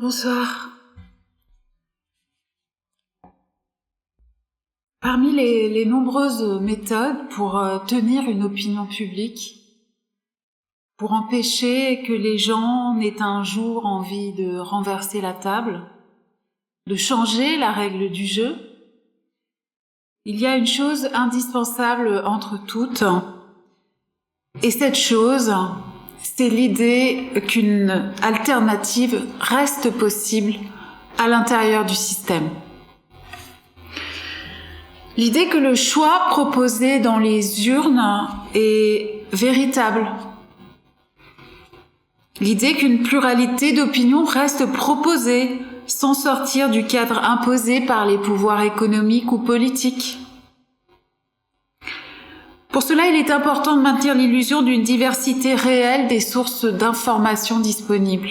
Bonsoir. Parmi les nombreuses méthodes pour tenir une opinion publique, pour empêcher que les gens n'aient un jour envie de renverser la table, de changer la règle du jeu, il y a une chose indispensable entre toutes, et cette chose, c'est l'idée qu'une alternative reste possible à l'intérieur du système. L'idée que le choix proposé dans les urnes est véritable. L'idée qu'une pluralité d'opinions reste proposée sans sortir du cadre imposé par les pouvoirs économiques ou politiques. Pour cela, il est important de maintenir l'illusion d'une diversité réelle des sources d'informations disponibles.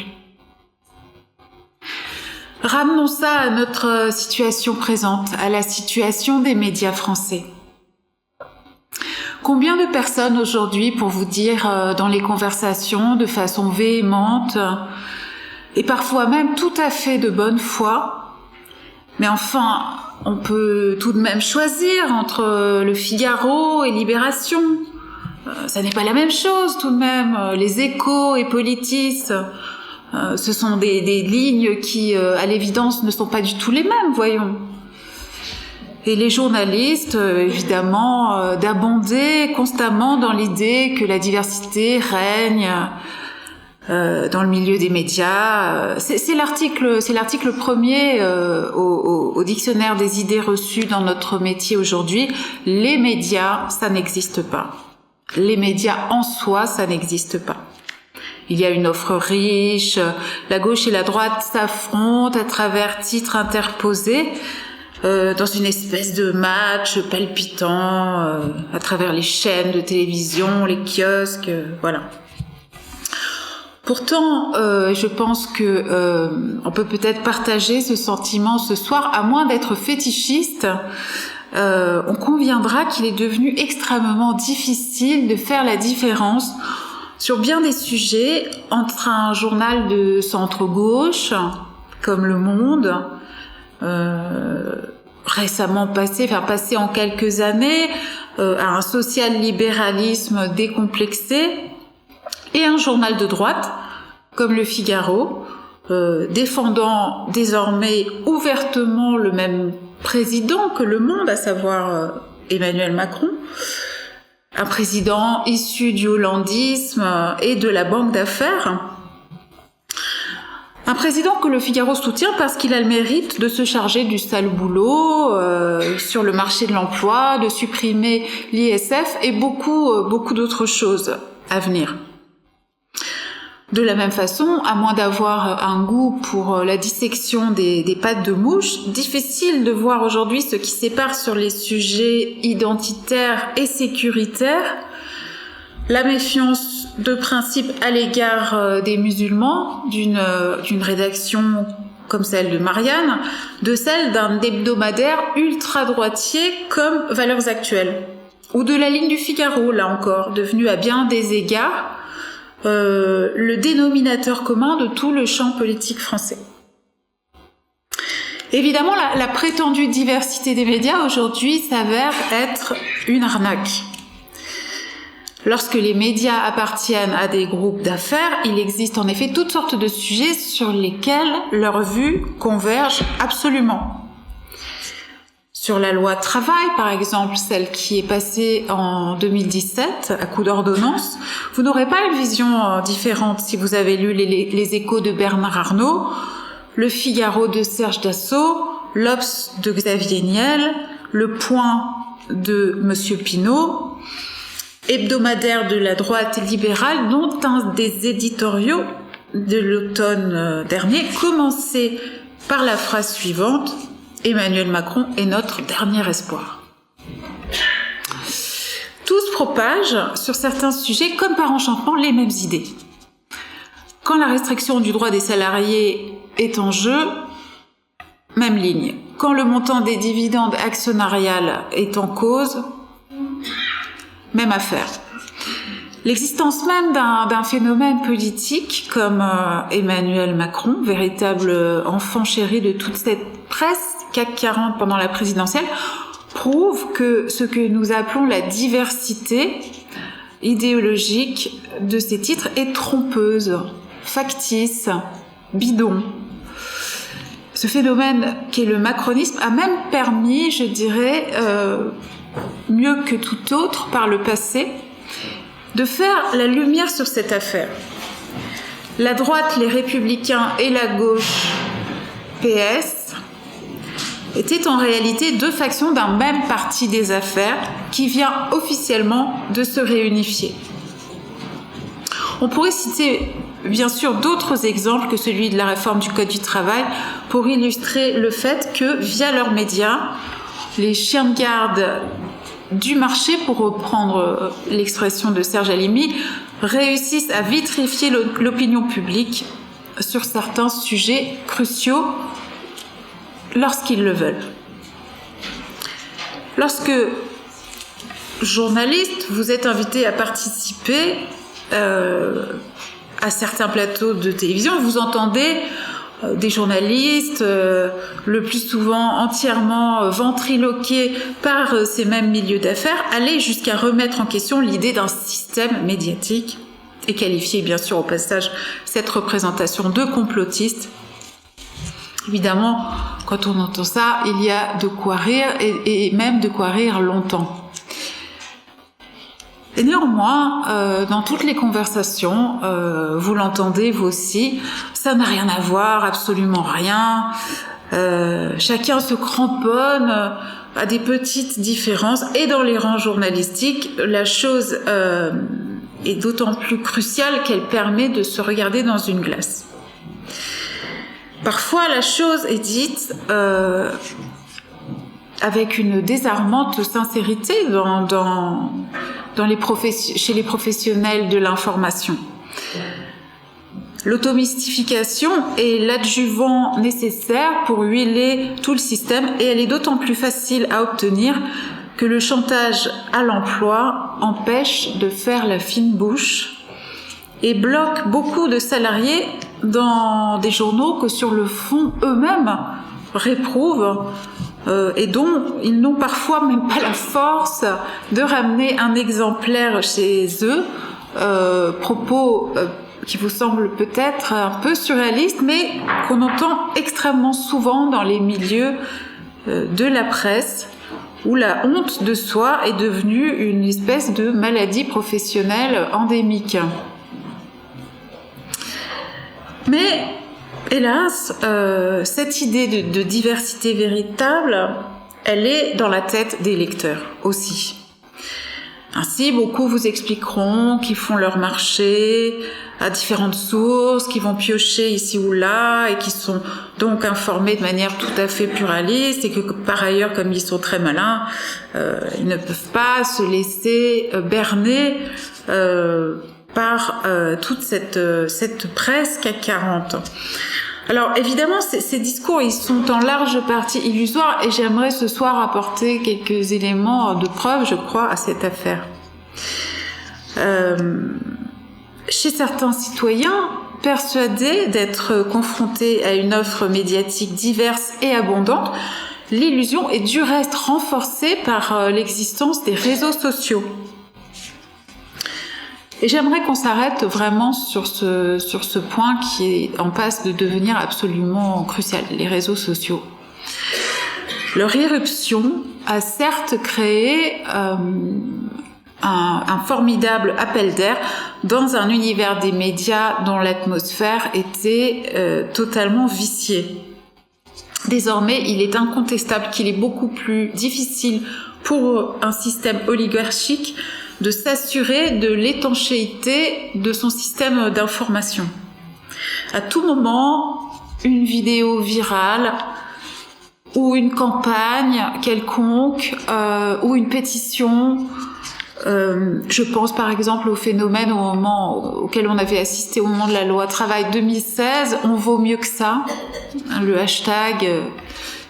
Ramenons ça à notre situation présente, à la situation des médias français. Combien de personnes aujourd'hui, pour vous dire dans les conversations de façon véhémente et parfois même tout à fait de bonne foi, mais enfin, on peut tout de même choisir entre Le Figaro et Libération. Ça n'est pas la même chose tout de même. Les Échos et Politis, ce sont des lignes qui, à l'évidence, ne sont pas du tout les mêmes, voyons. Et les journalistes, évidemment, d'abonder constamment dans l'idée que la diversité règne dans le milieu des médias. C'est l'article premier au dictionnaire des idées reçues dans notre métier aujourd'hui. Les médias, ça n'existe pas. Les médias en soi, ça n'existe pas. Il y a une offre riche, la gauche et la droite s'affrontent à travers titres interposés dans une espèce de match palpitant à travers les chaînes de télévision, les kiosques, voilà. Pourtant, je pense que on peut peut-être partager ce sentiment ce soir, à moins d'être fétichiste. On conviendra qu'il est devenu extrêmement difficile de faire la différence sur bien des sujets entre un journal de centre-gauche, comme Le Monde, récemment passé en quelques années, à un social-libéralisme décomplexé, et un journal de droite, comme Le Figaro, défendant désormais ouvertement le même président que Le Monde, à savoir Emmanuel Macron, un président issu du hollandisme et de la banque d'affaires, un président que Le Figaro soutient parce qu'il a le mérite de se charger du sale boulot sur le marché de l'emploi, de supprimer l'ISF et beaucoup d'autres choses à venir. De la même façon, à moins d'avoir un goût pour la dissection des pattes de mouche, difficile de voir aujourd'hui ce qui sépare sur les sujets identitaires et sécuritaires la méfiance de principe à l'égard des musulmans, d'une rédaction comme celle de Marianne, de celle d'un hebdomadaire ultra-droitier comme Valeurs Actuelles, ou de la ligne du Figaro, là encore, devenue à bien des égards le dénominateur commun de tout le champ politique français. Évidemment, la prétendue diversité des médias aujourd'hui s'avère être une arnaque. Lorsque les médias appartiennent à des groupes d'affaires, il existe en effet toutes sortes de sujets sur lesquels leurs vues convergent absolument. Sur la loi travail, par exemple, celle qui est passée en 2017 à coup d'ordonnance, vous n'aurez pas une vision différente si vous avez lu les Échos de Bernard Arnault, Le Figaro de Serge Dassault, l'Obs de Xavier Niel, Le Point de Monsieur Pinault, hebdomadaire de la droite libérale, dont un des éditoriaux de l'automne dernier commençait par la phrase suivante: Emmanuel Macron est notre dernier espoir. Tous propagent sur certains sujets, comme par enchantement, les mêmes idées. Quand la restriction du droit des salariés est en jeu, même ligne. Quand le montant des dividendes actionnariales est en cause, même affaire. L'existence même d'un phénomène politique comme Emmanuel Macron, véritable enfant chéri de toute cette presse CAC 40 pendant la présidentielle, prouve que ce que nous appelons la diversité idéologique de ces titres est trompeuse, factice, bidon. Ce phénomène qu'est le macronisme a même permis, je dirais, mieux que tout autre par le passé, de faire la lumière sur cette affaire. La droite, les Républicains et la gauche, PS, étaient en réalité deux factions d'un même parti des affaires qui vient officiellement de se réunifier. On pourrait citer bien sûr d'autres exemples que celui de la réforme du Code du travail pour illustrer le fait que, via leurs médias, les chiens de garde du marché, pour reprendre l'expression de Serge Halimi, réussissent à vitrifier l'opinion publique sur certains sujets cruciaux lorsqu'ils le veulent. Lorsque, journaliste, vous êtes invité à participer à certains plateaux de télévision, vous entendez des journalistes, le plus souvent entièrement ventriloqués par ces mêmes milieux d'affaires, aller jusqu'à remettre en question l'idée d'un système médiatique et qualifier bien sûr au passage cette représentation de complotiste. Évidemment, quand on entend ça, il y a de quoi rire et même de quoi rire longtemps. Et néanmoins, dans toutes les conversations, vous l'entendez vous aussi, ça n'a rien à voir, absolument rien. Chacun se cramponne à des petites différences. Et dans les rangs journalistiques, la chose est d'autant plus cruciale qu'elle permet de se regarder dans une glace. Parfois, la chose est dite avec une désarmante sincérité chez les professionnels de l'information. L'automystification est l'adjuvant nécessaire pour huiler tout le système et elle est d'autant plus facile à obtenir que le chantage à l'emploi empêche de faire la fine bouche et bloque beaucoup de salariés dans des journaux que sur le fond eux-mêmes réprouvent et dont ils n'ont parfois même pas la force de ramener un exemplaire chez eux, propos qui vous semblent peut-être un peu surréalistes, mais qu'on entend extrêmement souvent dans les milieux de la presse, où la honte de soi est devenue une espèce de maladie professionnelle endémique. Mais hélas, cette idée de diversité véritable, elle est dans la tête des lecteurs aussi. Ainsi, beaucoup vous expliqueront qu'ils font leur marché à différentes sources, qu'ils vont piocher ici ou là et qui sont donc informés de manière tout à fait pluraliste et que par ailleurs, comme ils sont très malins, ils ne peuvent pas se laisser berner par toute cette presse CAC 40. Alors évidemment, ces discours, ils sont en large partie illusoires et j'aimerais ce soir apporter quelques éléments de preuve, je crois, à cette affaire. Chez certains citoyens, persuadés d'être confrontés à une offre médiatique diverse et abondante, l'illusion est du reste renforcée par l'existence des réseaux sociaux. Et j'aimerais qu'on s'arrête vraiment sur ce point qui est en passe de devenir absolument crucial, les réseaux sociaux. Leur irruption a certes créé un formidable appel d'air dans un univers des médias dont l'atmosphère était totalement viciée. Désormais, il est incontestable qu'il est beaucoup plus difficile pour un système oligarchique de s'assurer de l'étanchéité de son système d'information. À tout moment, une vidéo virale ou une campagne quelconque ou une pétition, je pense par exemple au phénomène auquel on avait assisté au moment de la loi travail 2016, on vaut mieux que ça, le hashtag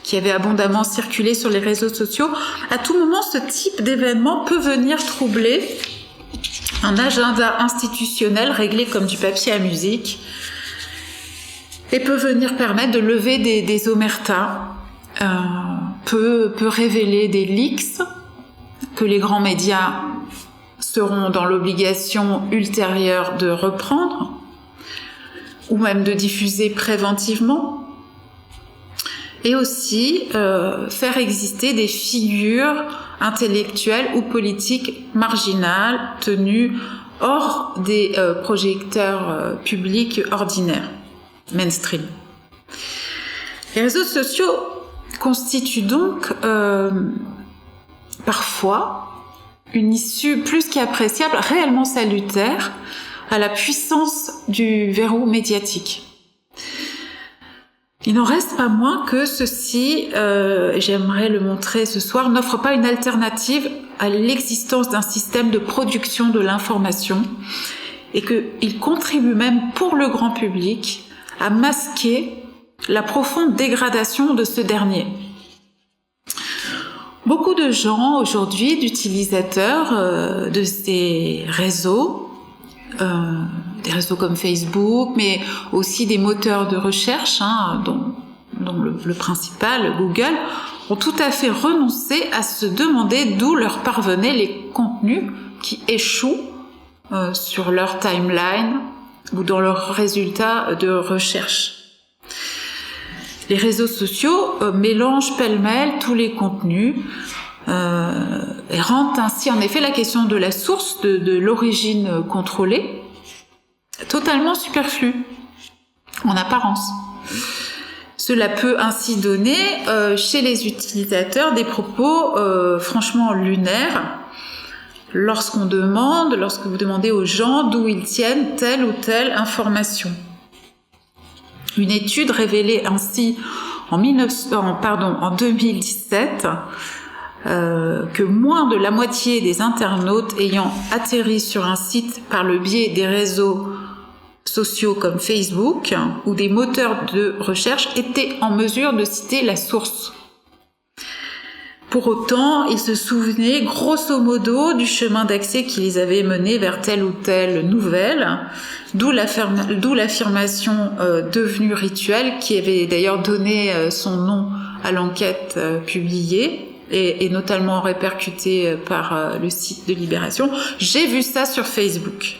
qui avait abondamment circulé sur les réseaux sociaux. À tout moment, ce type d'événement peut venir troubler Un agenda institutionnel réglé comme du papier à musique et peut venir permettre de lever des omertas, peut révéler des leaks que les grands médias seront dans l'obligation ultérieure de reprendre ou même de diffuser préventivement, et aussi faire exister des figures intellectuelles ou politiques marginales tenues hors des projecteurs publics ordinaires, mainstream. Les réseaux sociaux constituent donc parfois une issue plus qu'appréciable, réellement salutaire, à la puissance du verrou médiatique. Il n'en reste pas moins que ceci, j'aimerais le montrer ce soir, n'offre pas une alternative à l'existence d'un système de production de l'information et qu'il contribue même pour le grand public à masquer la profonde dégradation de ce dernier. Beaucoup de gens aujourd'hui, d'utilisateurs de ces réseaux, des réseaux comme Facebook, mais aussi des moteurs de recherche, dont le principal, Google, ont tout à fait renoncé à se demander d'où leur parvenaient les contenus qui échouent sur leur timeline ou dans leurs résultats de recherche. Les réseaux sociaux mélangent pêle-mêle tous les contenus et rendent ainsi en effet la question de la source, de l'origine contrôlée, totalement superflue, en apparence. Cela peut ainsi donner chez les utilisateurs des propos franchement lunaires lorsque vous demandez aux gens d'où ils tiennent telle ou telle information. Une étude révélait ainsi en 2017 que moins de la moitié des internautes ayant atterri sur un site par le biais des réseaux sociaux comme Facebook ou des moteurs de recherche étaient en mesure de citer la source. Pour autant, ils se souvenaient grosso modo du chemin d'accès qui les avait menés vers telle ou telle nouvelle, d'où l'affirmation devenue rituelle qui avait d'ailleurs donné son nom à l'enquête publiée et notamment répercutée par le site de Libération. J'ai vu ça sur Facebook.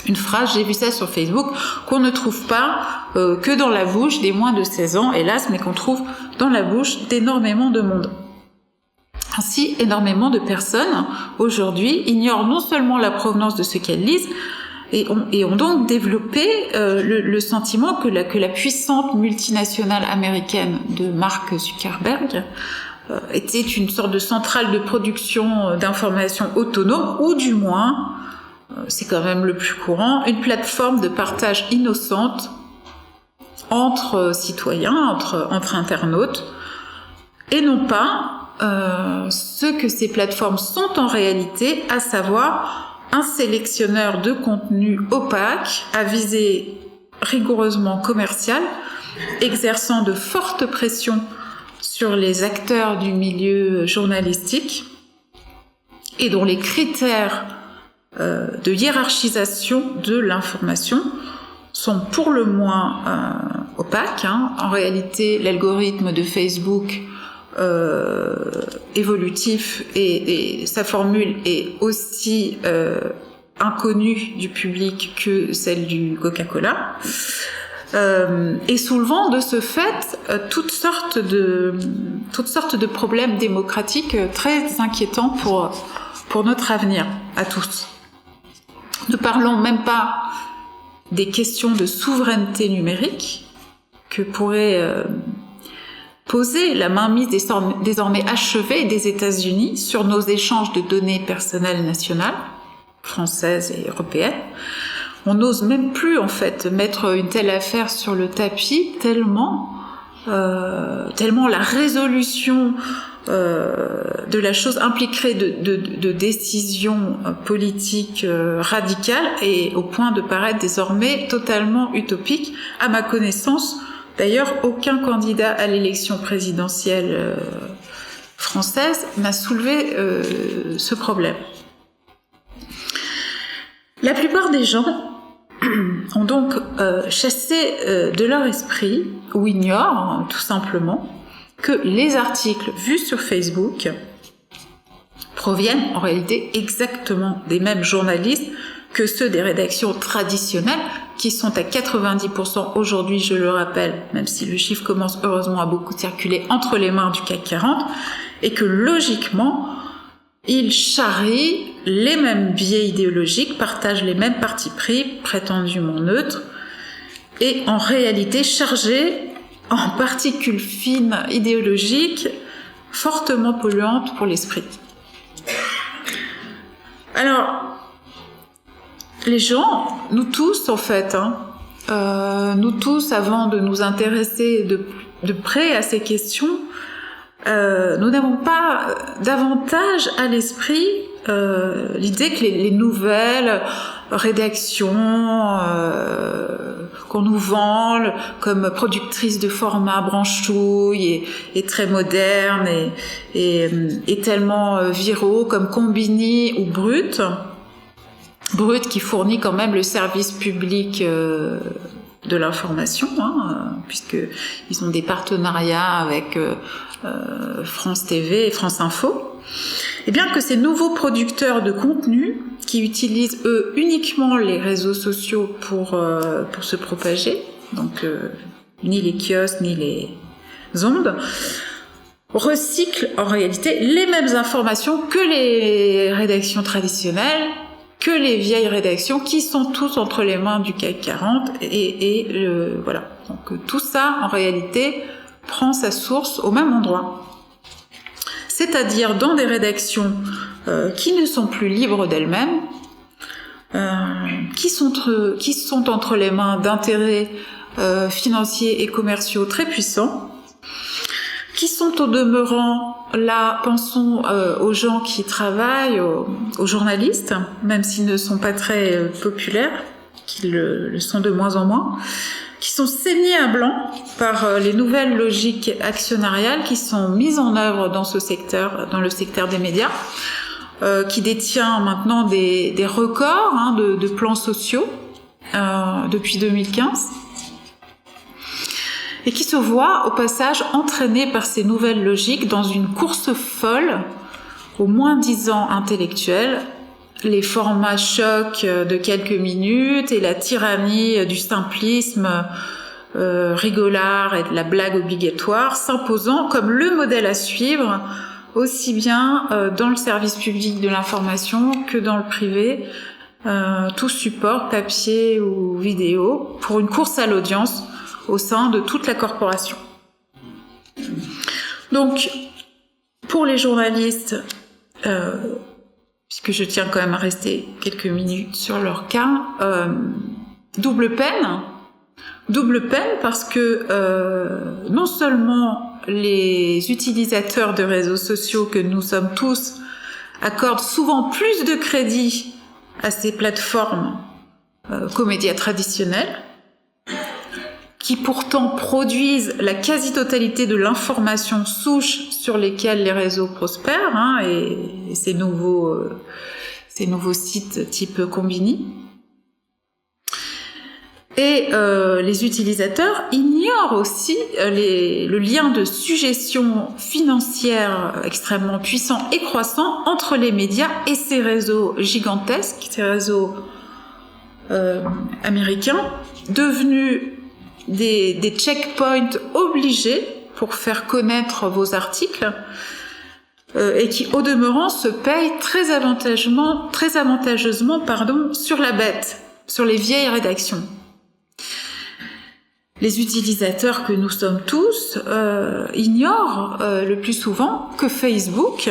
Une phrase, j'ai vu ça sur Facebook, qu'on ne trouve pas que dans la bouche des moins de 16 ans, hélas, mais qu'on trouve dans la bouche d'énormément de monde. Ainsi, énormément de personnes, aujourd'hui, ignorent non seulement la provenance de ce qu'elles lisent, et ont donc développé le sentiment que la puissante multinationale américaine de Mark Zuckerberg était une sorte de centrale de production d'informations autonome, ou du moins, c'est quand même le plus courant, une plateforme de partage innocente entre citoyens, entre internautes, et non pas ce que ces plateformes sont en réalité, à savoir un sélectionneur de contenu opaque à visée rigoureusement commerciale, exerçant de fortes pressions sur les acteurs du milieu journalistique et dont les critères de hiérarchisation de l'information sont pour le moins opaques. En réalité, l'algorithme de Facebook évolutif et sa formule est aussi inconnue du public que celle du Coca-Cola, et soulevant de ce fait toutes sortes de problèmes démocratiques très inquiétants pour notre avenir à tous. Ne parlons même pas des questions de souveraineté numérique que pourrait poser la mainmise désormais achevée des États-Unis sur nos échanges de données personnelles nationales, françaises et européennes. On n'ose même plus en fait mettre une telle affaire sur le tapis, tellement la résolution de la chose impliquerait de décisions politiques radicales et au point de paraître désormais totalement utopique. À ma connaissance, d'ailleurs, aucun candidat à l'élection présidentielle française n'a soulevé ce problème. La plupart des gens ont donc chassé de leur esprit, ou ignorent tout simplement, que les articles vus sur Facebook proviennent en réalité exactement des mêmes journalistes que ceux des rédactions traditionnelles, qui sont à 90% aujourd'hui, je le rappelle, même si le chiffre commence heureusement à beaucoup circuler entre les mains du CAC 40, et que logiquement, ils charrient les mêmes biais idéologiques, partagent les mêmes partis pris, prétendument neutres, et en réalité chargés en particules fines idéologiques fortement polluantes pour l'esprit. Alors, les gens, nous tous en fait, nous tous, avant de nous intéresser de près à ces questions, nous n'avons pas davantage à l'esprit l'idée que les nouvelles rédactions qu'on nous vend comme productrices de formats branchouilles et très modernes et tellement viraux comme Combini ou Brut qui fournit quand même le service public de l'information, puisqu'ils ont des partenariats avec France TV et France Info. Et bien que ces nouveaux producteurs de contenu, qui utilisent eux uniquement les réseaux sociaux pour se propager, donc ni les kiosques ni les ondes, recyclent en réalité les mêmes informations que les rédactions traditionnelles, que les vieilles rédactions qui sont tous entre les mains du CAC 40 voilà. Donc tout ça en réalité prend sa source au même endroit. C'est-à-dire dans des rédactions qui ne sont plus libres d'elles-mêmes, qui sont entre les mains d'intérêts financiers et commerciaux très puissants, qui sont au demeurant, là, pensons aux gens qui travaillent, aux journalistes, même s'ils ne sont pas très populaires, qu'ils le sont de moins en moins, qui sont saignés à blanc par les nouvelles logiques actionnariales qui sont mises en œuvre dans ce secteur, dans le secteur des médias, qui détient maintenant des records de plans sociaux depuis 2015, et qui se voit au passage entraîné par ces nouvelles logiques dans une course folle au moins-disant intellectuel, les formats chocs de quelques minutes et la tyrannie du simplisme rigolard et de la blague obligatoire s'imposant comme le modèle à suivre aussi bien dans le service public de l'information que dans le privé, tout support, papier ou vidéo, pour une course à l'audience au sein de toute la corporation. Donc, pour les journalistes, puisque je tiens quand même à rester quelques minutes sur leur cas, double peine parce que non seulement les utilisateurs de réseaux sociaux que nous sommes tous accordent souvent plus de crédit à ces plateformes qu'aux médias traditionnels, qui pourtant produisent la quasi-totalité de l'information souche sur lesquelles les réseaux prospèrent, et ces nouveaux sites type Combini. Et les utilisateurs ignorent aussi le lien de suggestion financière extrêmement puissant et croissant entre les médias et ces réseaux gigantesques, ces réseaux américains, devenus des checkpoints obligés pour faire connaître vos articles, et qui, au demeurant, se payent très avantageusement sur la bête, sur les vieilles rédactions. Les utilisateurs que nous sommes tous ignorent le plus souvent que Facebook,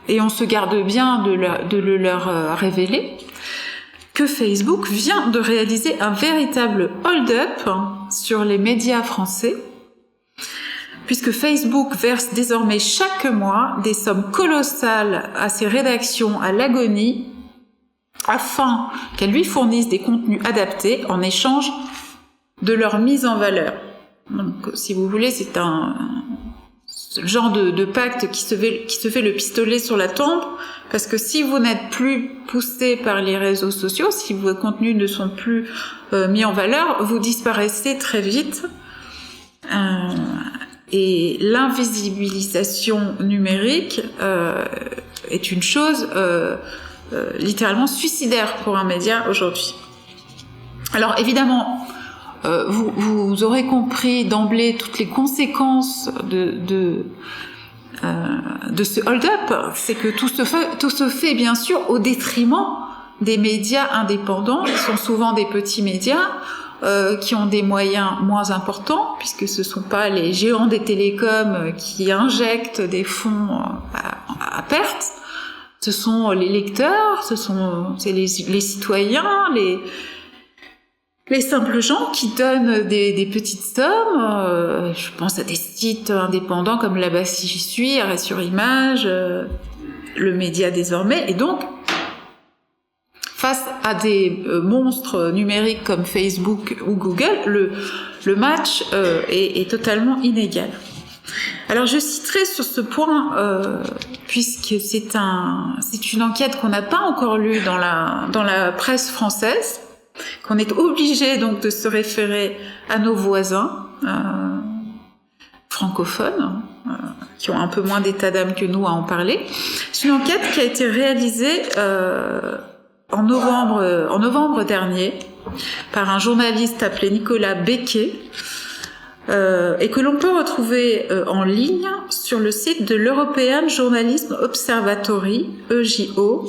et on se garde bien de le leur révéler, que Facebook vient de réaliser un véritable hold-up sur les médias français, puisque Facebook verse désormais chaque mois des sommes colossales à ses rédactions à l'agonie, afin qu'elles lui fournissent des contenus adaptés en échange de leur mise en valeur. Donc, si vous voulez, le genre de pacte qui se fait le pistolet sur la tempe, parce que si vous n'êtes plus poussé par les réseaux sociaux, si vos contenus ne sont plus mis en valeur, vous disparaissez très vite. Et l'invisibilisation numérique est une chose littéralement suicidaire pour un média aujourd'hui. Alors évidemment, vous aurez compris d'emblée toutes les conséquences de ce hold-up, c'est que tout se fait bien sûr au détriment des médias indépendants, qui sont souvent des petits médias, qui ont des moyens moins importants, puisque ce ne sont pas les géants des télécoms qui injectent des fonds à perte, ce sont les lecteurs, c'est les citoyens, les simples gens qui donnent des petites sommes. Je pense à des sites indépendants comme Là-bas si j'y suis, Arrêt sur image, le média désormais, et donc face à des monstres numériques comme Facebook ou Google, le match est totalement inégal. Alors je citerai sur ce point, puisque c'est une enquête qu'on n'a pas encore lue dans la presse française, qu'on est obligé donc de se référer à nos voisins francophones, qui ont un peu moins d'état d'âme que nous à en parler. C'est une enquête qui a été réalisée en novembre dernier par un journaliste appelé Nicolas Becquet, et que l'on peut retrouver en ligne sur le site de l'European Journalism Observatory, EJO.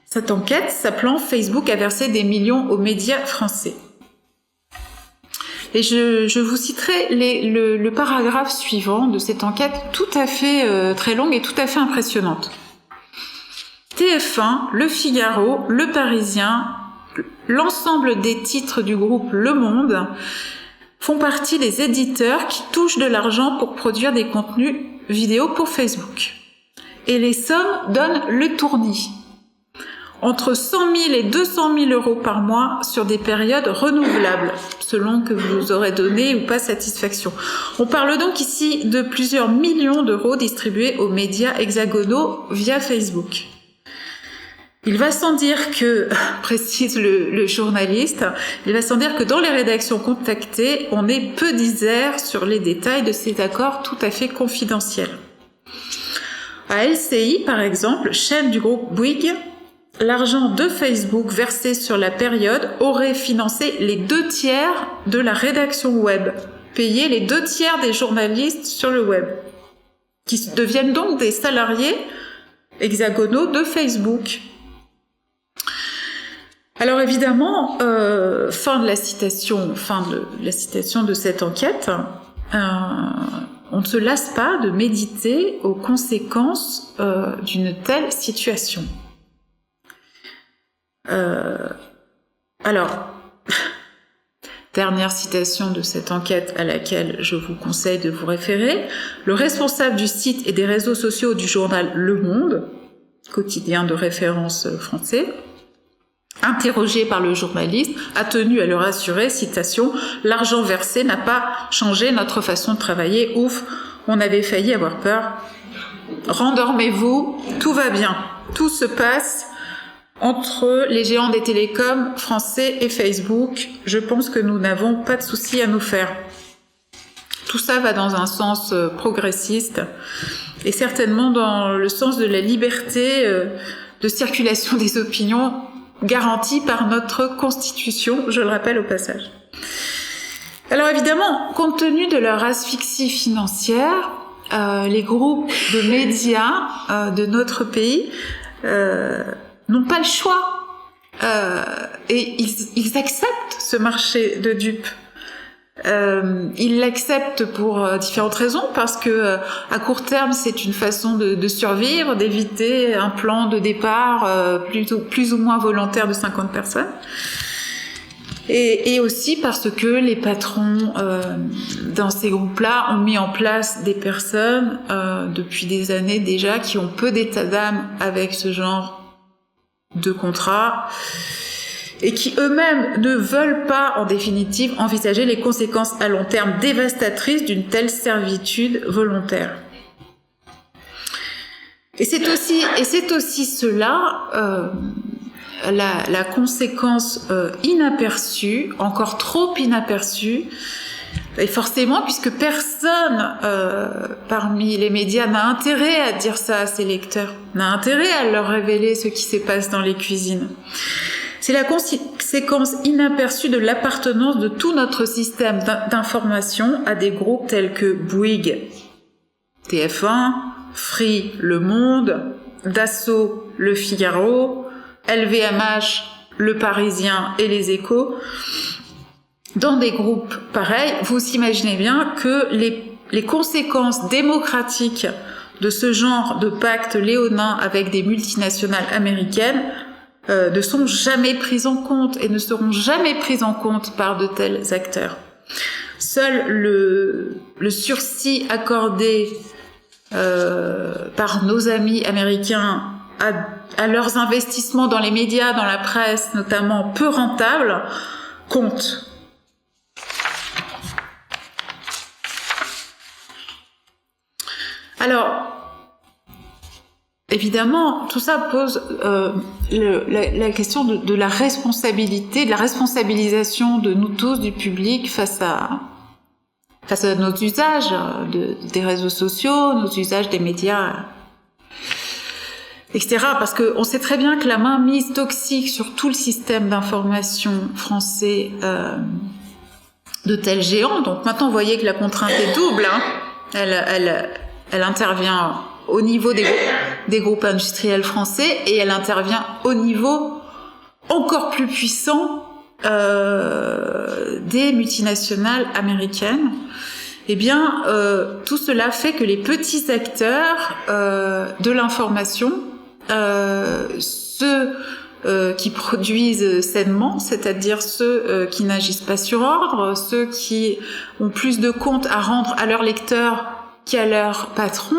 Cette enquête s'appelant « Facebook a versé des millions aux médias français ». Et je vous citerai le paragraphe suivant de cette enquête tout à fait très longue et tout à fait impressionnante. TF1, Le Figaro, Le Parisien, l'ensemble des titres du groupe Le Monde font partie des éditeurs qui touchent de l'argent pour produire des contenus vidéo pour Facebook. Et les sommes donnent le tournis. Entre 100 000 et 200 000 euros par mois sur des périodes renouvelables, selon que vous aurez donné ou pas satisfaction. On parle donc ici de plusieurs millions d'euros distribués aux médias hexagonaux via Facebook. Il va sans dire que, précise le journaliste, il va sans dire que dans les rédactions contactées, on est peu disert sur les détails de ces accords tout à fait confidentiels. À LCI, par exemple, chaîne du groupe Bouygues, l'argent de Facebook versé sur la période aurait financé les 2/3 de la rédaction web, payé les 2/3 des journalistes sur le web, qui deviennent donc des salariés hexagonaux de Facebook. Alors évidemment, fin de la citation de cette enquête, on ne se lasse pas de méditer aux conséquences d'une telle situation. Alors, dernière citation de cette enquête à laquelle je vous conseille de vous référer, le responsable du site et des réseaux sociaux du journal Le Monde, quotidien de référence français, interrogé par le journaliste, a tenu à le rassurer, citation, « L'argent versé n'a pas changé notre façon de travailler, ouf, on avait failli avoir peur. Rendormez-vous, tout va bien, tout se passe entre les géants des télécoms français et Facebook, je pense que nous n'avons pas de soucis à nous faire. » Tout ça va dans un sens progressiste et certainement dans le sens de la liberté de circulation des opinions garantie par notre Constitution, je le rappelle au passage. Alors évidemment, compte tenu de leur asphyxie financière, les groupes de médias de notre pays n'ont pas le choix et ils acceptent ce marché de dupes. Ils l'acceptent pour différentes raisons, parce que à court terme c'est une façon de survivre, d'éviter un plan de départ plus ou moins volontaire de 50 personnes, et aussi parce que les patrons dans ces groupes-là ont mis en place des personnes depuis des années déjà qui ont peu d'état d'âme avec ce genre de contrat et qui eux-mêmes ne veulent pas, en définitive, envisager les conséquences à long terme dévastatrices d'une telle servitude volontaire. Et c'est aussi cela, la conséquence inaperçue, encore trop inaperçue, et forcément, puisque personne parmi les médias n'a intérêt à dire ça à ses lecteurs, n'a intérêt à leur révéler ce qui se passe dans les cuisines. C'est la conséquence inaperçue de l'appartenance de tout notre système d'information à des groupes tels que Bouygues, TF1, Free, Le Monde, Dassault, Le Figaro, LVMH, Le Parisien et Les Échos. Dans des groupes pareils, vous imaginez bien que les conséquences démocratiques de ce genre de pacte léonin avec des multinationales américaines ne sont jamais prises en compte et ne seront jamais prises en compte par de tels acteurs. Seul le sursis accordé par nos amis américains à leurs investissements dans les médias, dans la presse, notamment peu rentables, compte. Alors, évidemment, tout ça pose la question de la responsabilité, de la responsabilisation de nous tous, du public, face à nos usages des réseaux sociaux, nos usages des médias, etc. Parce qu'on sait très bien que la mainmise toxique sur tout le système d'information français de tels géants, donc maintenant vous voyez que la contrainte est double, hein, elle intervient au niveau des groupes industriels français et elle intervient au niveau encore plus puissant des multinationales américaines. Eh bien, tout cela fait que les petits acteurs de l'information, ceux qui produisent sainement, c'est-à-dire ceux qui n'agissent pas sur ordre, ceux qui ont plus de comptes à rendre à leurs lecteurs qu'à leur patron,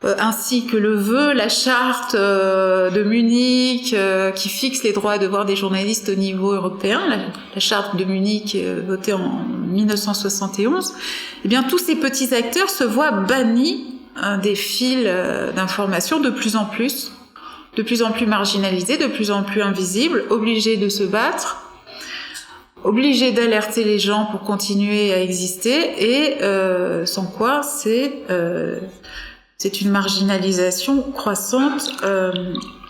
ainsi que le veut la charte de Munich qui fixe les droits et devoirs des journalistes au niveau européen, la charte de Munich votée en 1971, eh bien tous ces petits acteurs se voient bannis des fils d'information de plus en plus marginalisés, de plus en plus invisibles, obligés de se battre, obligés d'alerter les gens pour continuer à exister, et sans quoi c'est une marginalisation croissante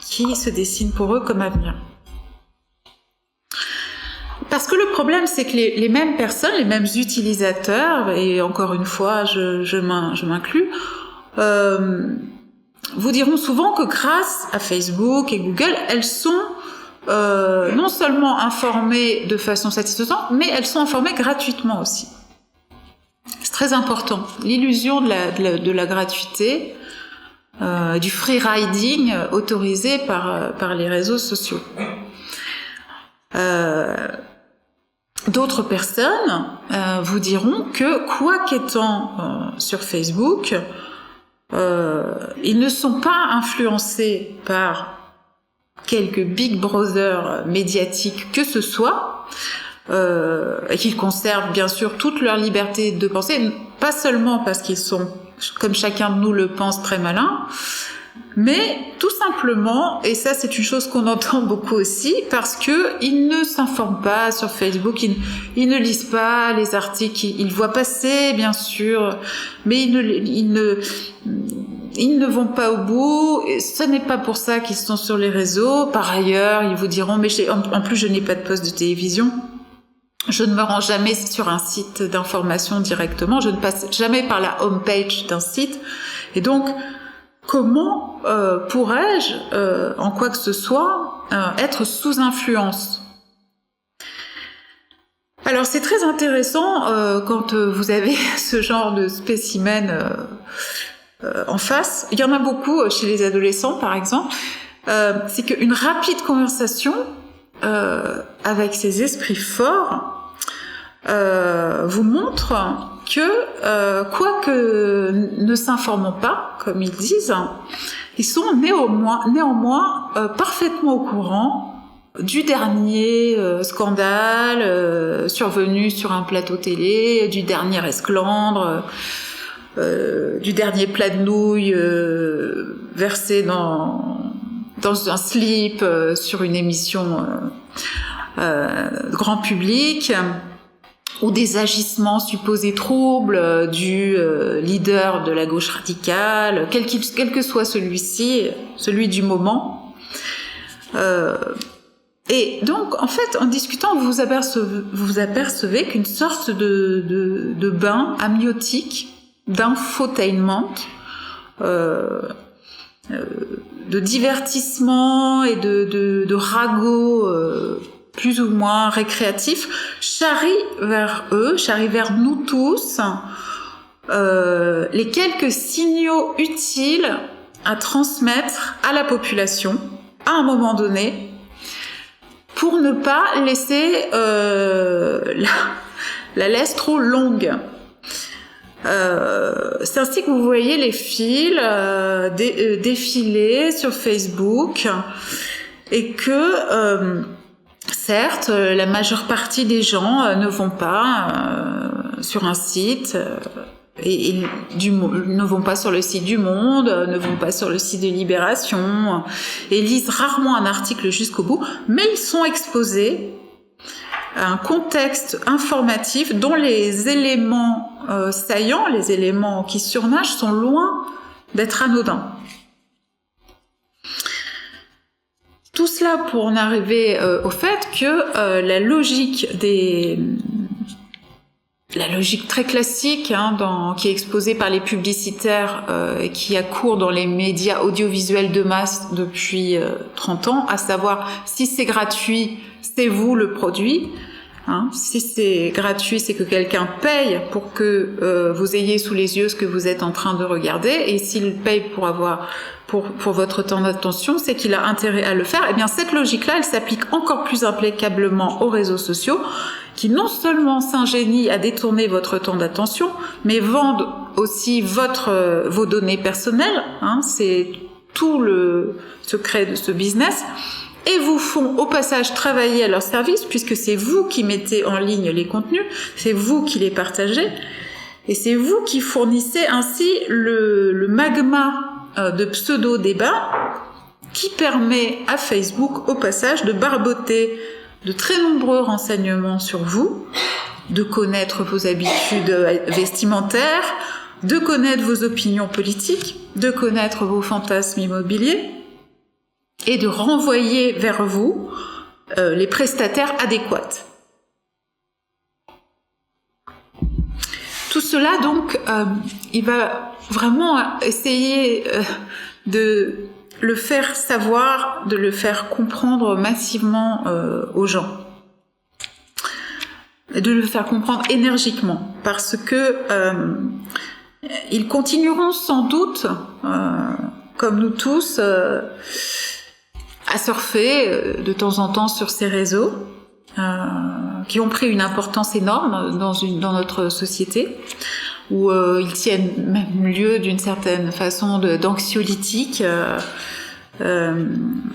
qui se dessine pour eux comme avenir. Parce que le problème, c'est que les mêmes personnes, les mêmes utilisateurs, et encore une fois, je m'inclus, vous diront souvent que grâce à Facebook et Google, elles sont non seulement informées de façon satisfaisante, mais elles sont informées gratuitement aussi. C'est très important. L'illusion de la gratuité, du free riding autorisé par les réseaux sociaux. D'autres personnes vous diront que, quoi qu'étant sur Facebook, ils ne sont pas influencés par quelques big brother médiatiques que ce soit, et qu'ils conservent bien sûr toute leur liberté de penser, pas seulement parce qu'ils sont, comme chacun de nous le pense, très malins, mais tout simplement, et ça c'est une chose qu'on entend beaucoup aussi, parce que ils ne s'informent pas sur Facebook, ils ne lisent pas les articles, ils voient passer bien sûr, mais ils ne vont pas au bout, et ce n'est pas pour ça qu'ils sont sur les réseaux. Par ailleurs, ils vous diront, mais en plus je n'ai pas de poste de télévision, je ne me rends jamais sur un site d'information directement, je ne passe jamais par la homepage d'un site, et donc comment pourrais-je, en quoi que ce soit, être sous influence ? Alors c'est très intéressant quand vous avez ce genre de spécimen en face. Il y en a beaucoup chez les adolescents par exemple. C'est qu'une rapide conversation avec ces esprits forts vous montre que, quoique ne s'informant pas, comme ils disent, ils sont néanmoins parfaitement au courant du dernier scandale survenu sur un plateau télé, du dernier esclandre, du dernier plat de nouilles versé dans un slip sur une émission grand public, ou des agissements supposés troubles du leader de la gauche radicale, quel que soit celui-ci, celui du moment. Et donc, en fait, en discutant, vous vous apercevez qu'une sorte de bain amniotique, d'infotainment, de divertissement et de ragots plus ou moins récréatifs charrie vers nous tous, les quelques signaux utiles à transmettre à la population à un moment donné pour ne pas laisser la laisse trop longue. C'est ainsi que vous voyez les fils défiler sur Facebook, et que certes, la majeure partie des gens ne vont pas sur un site ne vont pas sur le site du Monde, ne vont pas sur le site de Libération, et lisent rarement un article jusqu'au bout, mais ils sont exposés à un contexte informatif dont les éléments saillants, les éléments qui surnagent, sont loin d'être anodins. Tout cela pour en arriver au fait que la logique très classique qui est exposée par les publicitaires et qui a cours dans les médias audiovisuels de masse depuis 30 ans, à savoir si c'est gratuit, c'est vous le produit. Si c'est gratuit, c'est que quelqu'un paye pour que vous ayez sous les yeux ce que vous êtes en train de regarder, et s'il paye pour votre temps d'attention, c'est qu'il a intérêt à le faire. Eh bien, cette logique-là, elle s'applique encore plus implacablement aux réseaux sociaux, qui non seulement s'ingénient à détourner votre temps d'attention, mais vendent aussi vos données personnelles. C'est tout le secret de ce business. Et vous font au passage travailler à leur service, puisque c'est vous qui mettez en ligne les contenus, c'est vous qui les partagez, et c'est vous qui fournissez ainsi le magma de pseudo-débat qui permet à Facebook, au passage, de barboter de très nombreux renseignements sur vous, de connaître vos habitudes vestimentaires, de connaître vos opinions politiques, de connaître vos fantasmes immobiliers, et de renvoyer vers vous les prestataires adéquats. Tout cela, donc, il va vraiment essayer de le faire savoir, de le faire comprendre massivement aux gens, et de le faire comprendre énergiquement, parce que ils continueront sans doute, comme nous tous, à surfer de temps en temps sur ces réseaux qui ont pris une importance énorme dans notre société, où ils tiennent même lieu d'une certaine façon d'anxiolytique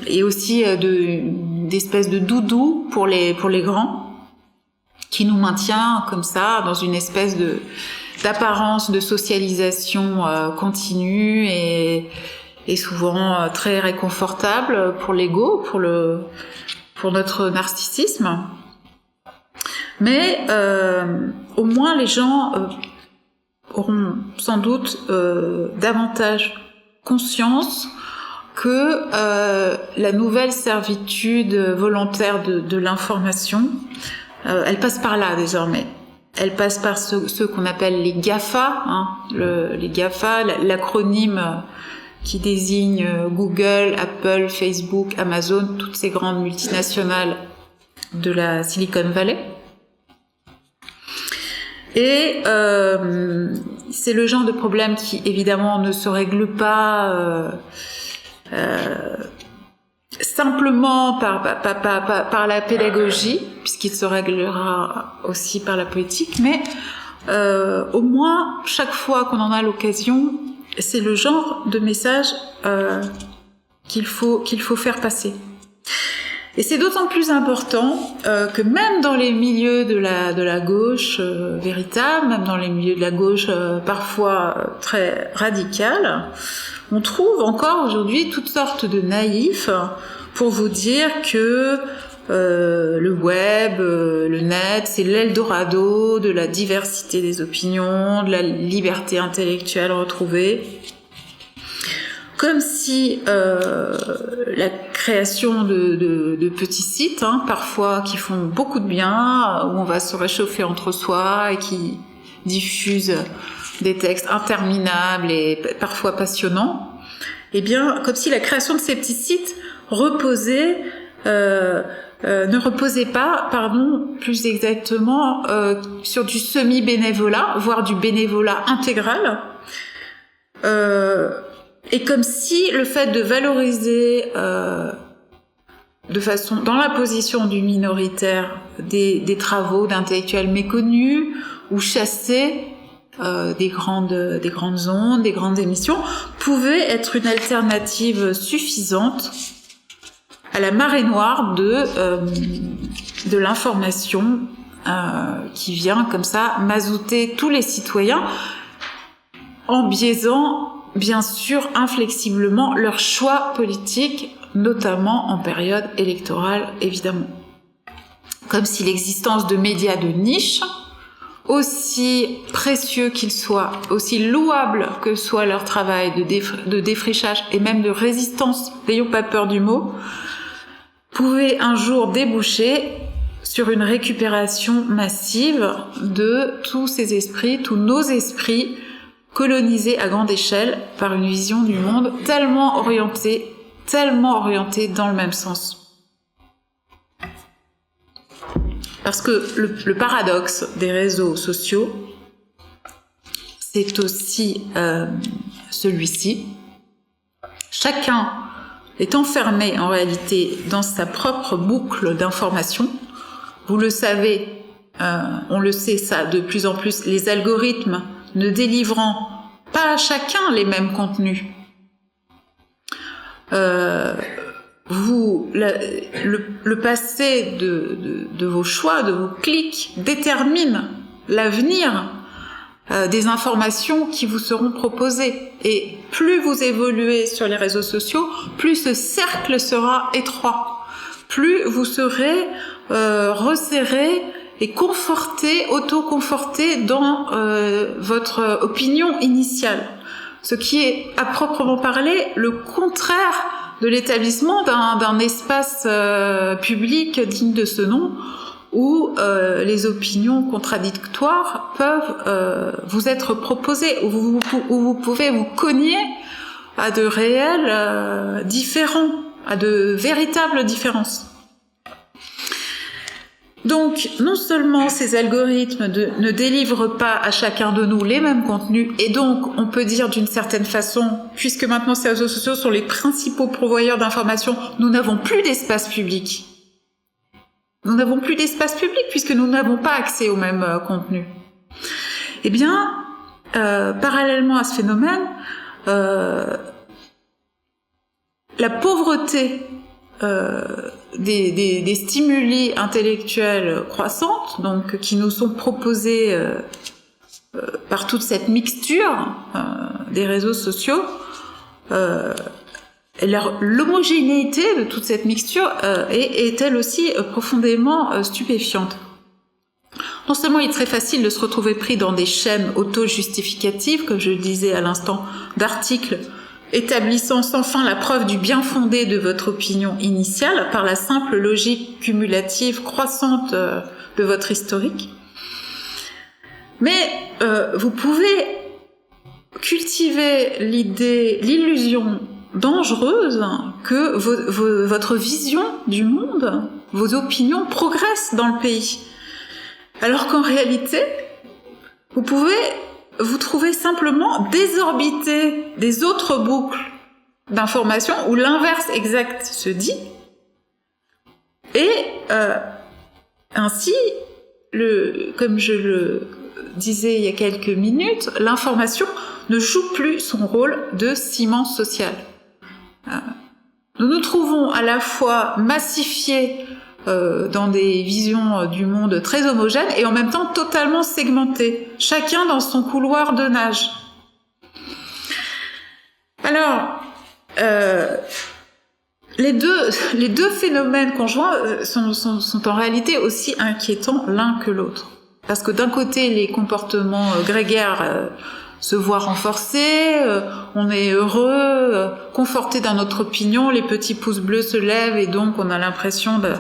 et aussi d'espèce de doudou pour les grands, qui nous maintient comme ça dans une espèce d'apparence de socialisation continue et souvent très réconfortable pour l'ego, pour notre narcissisme. Mais au moins les gens auront sans doute davantage conscience que la nouvelle servitude volontaire de l'information, elle passe par là désormais. Elle passe par ceux qu'on appelle les GAFA, les GAFA, l'acronyme qui désigne Google, Apple, Facebook, Amazon, toutes ces grandes multinationales de la Silicon Valley. Et c'est le genre de problème qui, évidemment, ne se règle pas simplement par la pédagogie, puisqu'il se réglera aussi par la politique, mais au moins, chaque fois qu'on en a l'occasion, c'est le genre de message qu'il faut faire passer. Et c'est d'autant plus important que même dans les milieux de la gauche véritable, même dans les milieux de la gauche parfois très radicale, on trouve encore aujourd'hui toutes sortes de naïfs pour vous dire que le web, le net, c'est l'Eldorado de la diversité des opinions, de la liberté intellectuelle retrouvée. Comme si la création de petits sites, parfois qui font beaucoup de bien, où on va se réchauffer entre soi et qui diffusent des textes interminables et parfois passionnants, eh bien, comme si la création de ces petits sites ne reposait pas, plus exactement, sur du semi-bénévolat, voire du bénévolat intégral. Et comme si le fait de valoriser de façon, dans la position du minoritaire, des travaux d'intellectuels méconnus ou chassés des grandes ondes, des grandes émissions, pouvait être une alternative suffisante à la marée noire de l'information qui vient comme ça mazouter tous les citoyens en biaisant bien sûr inflexiblement leur choix politique, notamment en période électorale, évidemment. Comme si l'existence de médias de niche, aussi précieux qu'ils soient, aussi louables que soit leur travail de défrichage et même de résistance, n'ayons pas peur du mot, pouvait un jour déboucher sur une récupération massive de tous ces esprits, tous nos esprits, colonisé à grande échelle par une vision du monde tellement orientée dans le même sens. Parce que le paradoxe des réseaux sociaux, c'est aussi celui-ci. Chacun est enfermé en réalité dans sa propre boucle d'information. Vous le savez, on le sait ça de plus en plus, les algorithmes ne délivrant pas à chacun les mêmes contenus. Le passé de vos choix, de vos clics, détermine l'avenir des informations qui vous seront proposées. Et plus vous évoluez sur les réseaux sociaux, plus ce cercle sera étroit. Plus vous serez resserré et auto-conforté dans votre opinion initiale. Ce qui est, à proprement parler, le contraire de l'établissement d'un espace public digne de ce nom, où les opinions contradictoires peuvent vous être proposées, où vous pouvez vous cogner à de réels différents, à de véritables différences. Donc, non seulement ces algorithmes ne délivrent pas à chacun de nous les mêmes contenus, et donc on peut dire d'une certaine façon, puisque maintenant ces réseaux sociaux sont les principaux pourvoyeurs d'informations, nous n'avons plus d'espace public. Nous n'avons plus d'espace public puisque nous n'avons pas accès aux mêmes contenus. Eh bien, parallèlement à ce phénomène, la pauvreté des stimuli intellectuels croissantes, donc qui nous sont proposés par toute cette mixture des réseaux sociaux, l'homogénéité de toute cette mixture est elle aussi profondément stupéfiante. Non seulement il est très facile de se retrouver pris dans des chaînes auto-justificatives, comme je le disais à l'instant, d'articles établissant sans fin la preuve du bien fondé de votre opinion initiale par la simple logique cumulative croissante de votre historique. Mais vous pouvez cultiver l'illusion dangereuse que votre vision du monde, vos opinions progressent dans le pays. Alors qu'en réalité, vous pouvez vous trouver simplement désorbité des autres boucles d'informations où l'inverse exact se dit, et ainsi, comme je le disais il y a quelques minutes, l'information ne joue plus son rôle de ciment social. nous nous trouvons à la fois massifiés dans des visions du monde très homogènes et en même temps totalement segmentés, chacun dans son couloir de nage. Alors, les deux phénomènes conjoints sont en réalité aussi inquiétants l'un que l'autre. Parce que d'un côté, les comportements grégaires se voient renforcés, on est heureux, conforté dans notre opinion, les petits pouces bleus se lèvent et donc on a l'impression de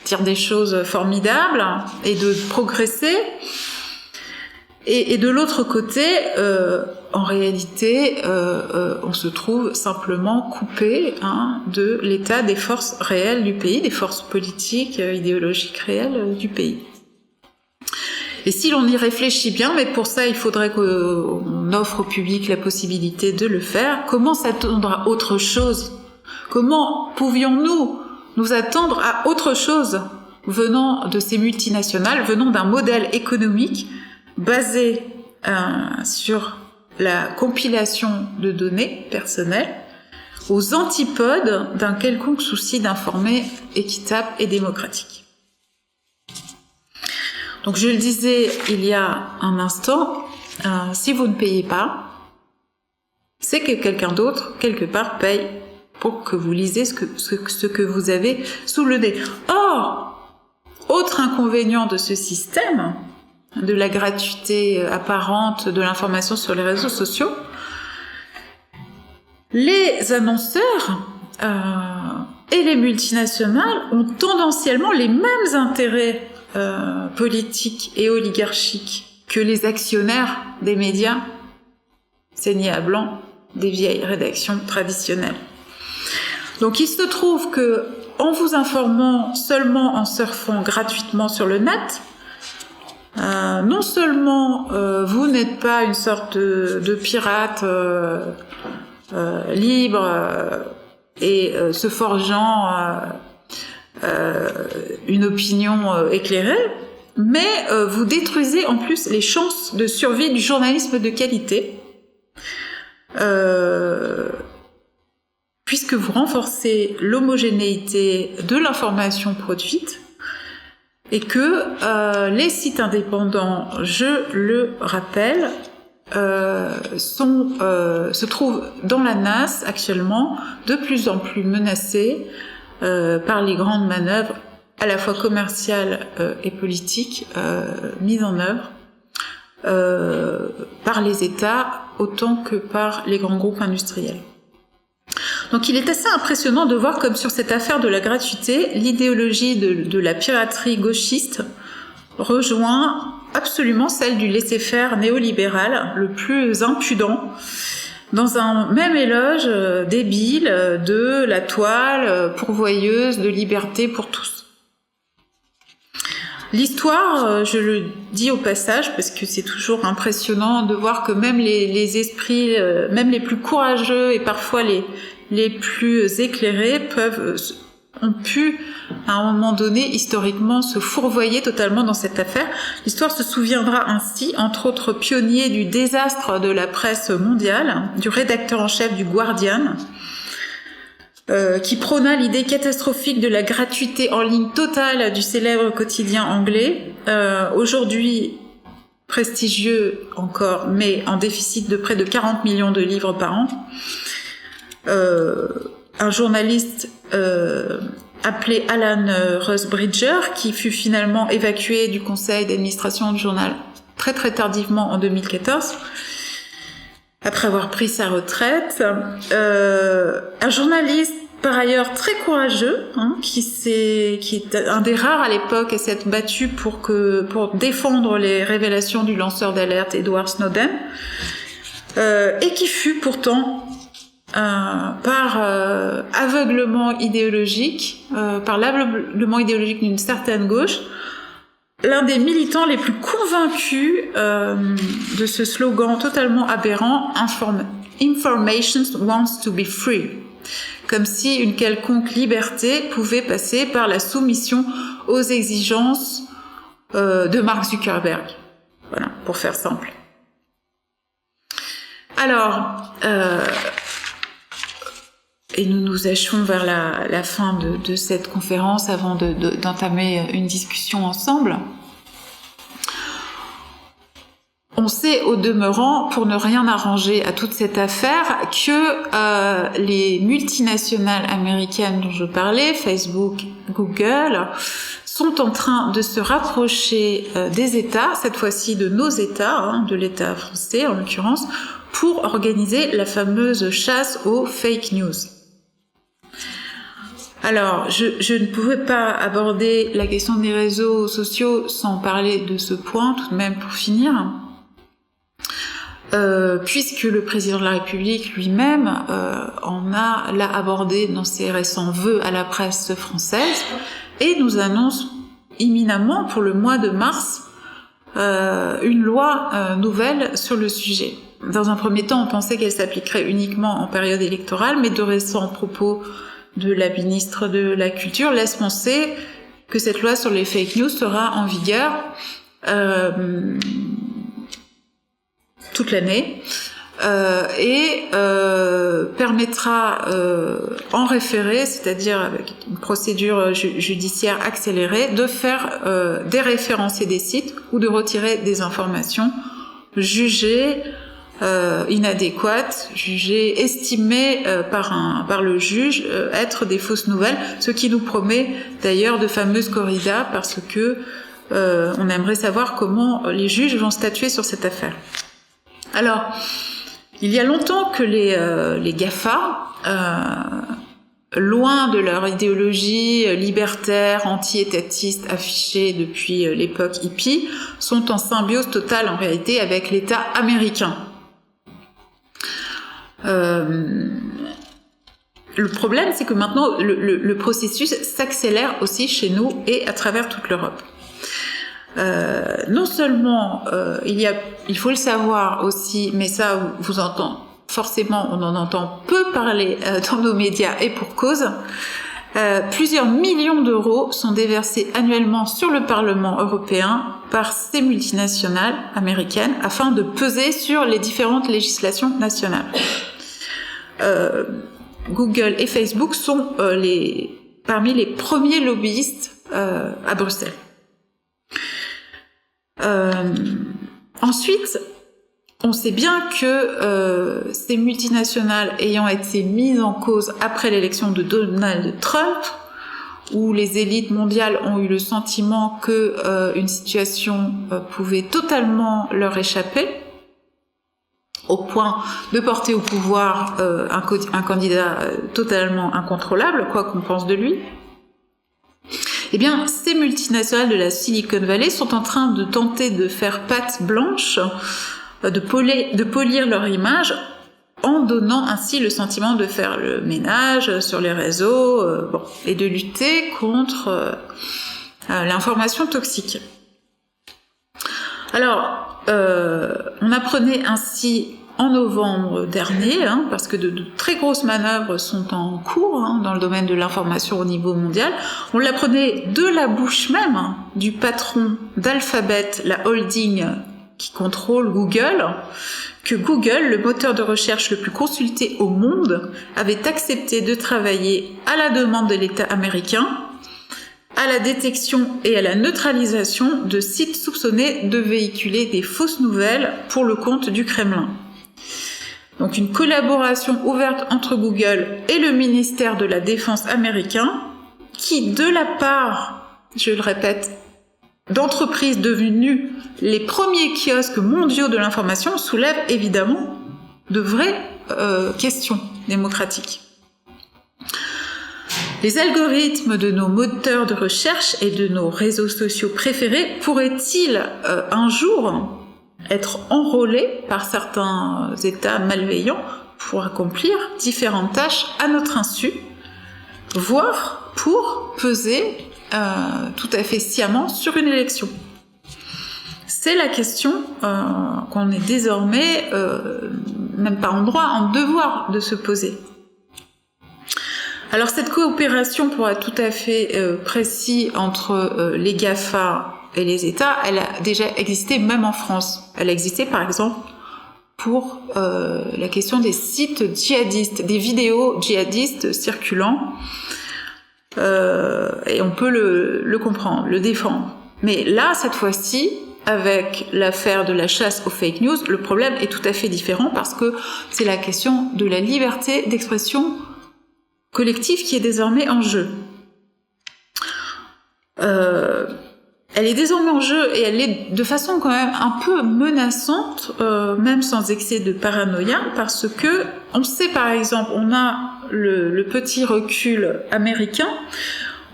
dire des choses formidables et de progresser. Et de l'autre côté, en réalité, on se trouve simplement coupé de l'état des forces réelles du pays, des forces politiques, idéologiques réelles du pays. Et si l'on y réfléchit bien, mais pour ça il faudrait qu'on offre au public la possibilité de le faire, comment s'attendre à autre chose ? Comment pouvions-nous nous attendre à autre chose venant de ces multinationales, venant d'un modèle économique basé sur la compilation de données personnelles, aux antipodes d'un quelconque souci d'informer équitable et démocratique. Donc je le disais il y a un instant, si vous ne payez pas, c'est que quelqu'un d'autre, quelque part, paye pour que vous lisez ce que vous avez sous le nez. Or, autre inconvénient de ce système, de la gratuité apparente de l'information sur les réseaux sociaux, les annonceurs et les multinationales ont tendanciellement les mêmes intérêts politiques et oligarchiques que les actionnaires des médias saignés à blanc des vieilles rédactions traditionnelles. Donc il se trouve que en vous informant seulement en surfant gratuitement sur le net, non seulement vous n'êtes pas une sorte de pirate libre et se forgeant une opinion éclairée, mais vous détruisez en plus les chances de survie du journalisme de qualité, puisque vous renforcez l'homogénéité de l'information produite et que les sites indépendants, je le rappelle, se trouvent dans la nasse actuellement, de plus en plus menacés par les grandes manœuvres à la fois commerciales et politiques mises en œuvre par les États autant que par les grands groupes industriels. Donc il est assez impressionnant de voir comme sur cette affaire de la gratuité, l'idéologie de la piraterie gauchiste rejoint absolument celle du laisser-faire néolibéral le plus impudent, dans un même éloge débile de la toile pourvoyeuse de liberté pour tous. L'histoire, je le dis au passage, parce que c'est toujours impressionnant de voir que même les esprits, même les plus courageux et parfois les plus éclairés ont pu, à un moment donné, historiquement, se fourvoyer totalement dans cette affaire. L'histoire se souviendra ainsi, entre autres pionniers du désastre de la presse mondiale, du rédacteur en chef du Guardian, qui prôna l'idée catastrophique de la gratuité en ligne totale du célèbre quotidien anglais, aujourd'hui prestigieux encore, mais en déficit de près de 40 millions de livres par an. Un journaliste appelé Alan Rusbridger, qui fut finalement évacué du conseil d'administration du journal très très tardivement en 2014, après avoir pris sa retraite. Un journaliste par ailleurs très courageux, qui est un des rares à l'époque à s'être battu pour défendre les révélations du lanceur d'alerte Edward Snowden, et qui fut pourtant par aveuglement idéologique, par l'aveuglement idéologique d'une certaine gauche, l'un des militants les plus convaincus de ce slogan totalement aberrant, Information wants to be free, comme si une quelconque liberté pouvait passer par la soumission aux exigences de Mark Zuckerberg. Voilà, pour faire simple. Alors, et nous nous achevons vers la fin de cette conférence avant d'entamer une discussion ensemble. On sait au demeurant, pour ne rien arranger à toute cette affaire, que les multinationales américaines dont je parlais, Facebook, Google, sont en train de se rapprocher des États, cette fois-ci de nos États, de l'État français en l'occurrence, pour organiser la fameuse chasse aux fake news. Alors, je ne pouvais pas aborder la question des réseaux sociaux sans parler de ce point, tout de même pour finir. Puisque le président de la République lui-même l'a abordé dans ses récents vœux à la presse française et nous annonce imminemment pour le mois de mars une loi nouvelle sur le sujet. Dans un premier temps, on pensait qu'elle s'appliquerait uniquement en période électorale, mais de récents propos de la ministre de la Culture laissent penser que cette loi sur les fake news sera en vigueur toute l'année et permettra en référé, c'est-à-dire avec une procédure judiciaire accélérée, de faire déréférencer des sites ou de retirer des informations jugées inadéquates, jugées, estimées par le juge être des fausses nouvelles, ce qui nous promet d'ailleurs de fameuses corridas parce que on aimerait savoir comment les juges vont statuer sur cette affaire. Alors, il y a longtemps que les GAFA, loin de leur idéologie libertaire, anti-étatiste affichée depuis l'époque hippie, sont en symbiose totale en réalité avec l'État américain. Le problème, c'est que maintenant, le processus s'accélère aussi chez nous et à travers toute l'Europe. Non seulement il faut le savoir aussi, mais ça vous entend forcément, on en entend peu parler dans nos médias et pour cause. Plusieurs millions d'euros sont déversés annuellement sur le Parlement européen par ces multinationales américaines afin de peser sur les différentes législations nationales. Google et Facebook sont parmi les premiers lobbyistes à Bruxelles. Ensuite, on sait bien que ces multinationales ayant été mises en cause après l'élection de Donald Trump, où les élites mondiales ont eu le sentiment que une situation pouvait totalement leur échapper, au point de porter au pouvoir un candidat totalement incontrôlable, quoi qu'on pense de lui, eh bien, ces multinationales de la Silicon Valley sont en train de tenter de faire patte blanche, de polir leur image, en donnant ainsi le sentiment de faire le ménage sur les réseaux, et de lutter contre l'information toxique. Alors, on apprenait ainsi en novembre dernier, parce que de très grosses manœuvres sont en cours dans le domaine de l'information au niveau mondial, on l'apprenait de la bouche même du patron d'Alphabet, la holding qui contrôle Google, que Google, le moteur de recherche le plus consulté au monde, avait accepté de travailler à la demande de l'État américain à la détection et à la neutralisation de sites soupçonnés de véhiculer des fausses nouvelles pour le compte du Kremlin. Donc une collaboration ouverte entre Google et le ministère de la Défense américain qui, de la part, je le répète, d'entreprises devenues les premiers kiosques mondiaux de l'information, soulève évidemment de vraies questions démocratiques. Les algorithmes de nos moteurs de recherche et de nos réseaux sociaux préférés pourraient-ils un jour être enrôlés par certains États malveillants pour accomplir différentes tâches à notre insu, voire pour peser tout à fait sciemment sur une élection? C'est la question qu'on est désormais, même pas en droit, en devoir de se poser. Alors cette coopération, pour être tout à fait précis, entre les GAFA et les États, elle a déjà existé même en France. Elle a existé par exemple pour la question des sites djihadistes, des vidéos djihadistes circulant, et on peut le comprendre, le défendre. Mais là, cette fois-ci, avec l'affaire de la chasse aux fake news, le problème est tout à fait différent parce que c'est la question de la liberté d'expression collective qui est désormais en jeu. Elle est désormais en jeu et elle est de façon quand même un peu menaçante, même sans excès de paranoïa, parce que on sait par exemple, on a le petit recul américain,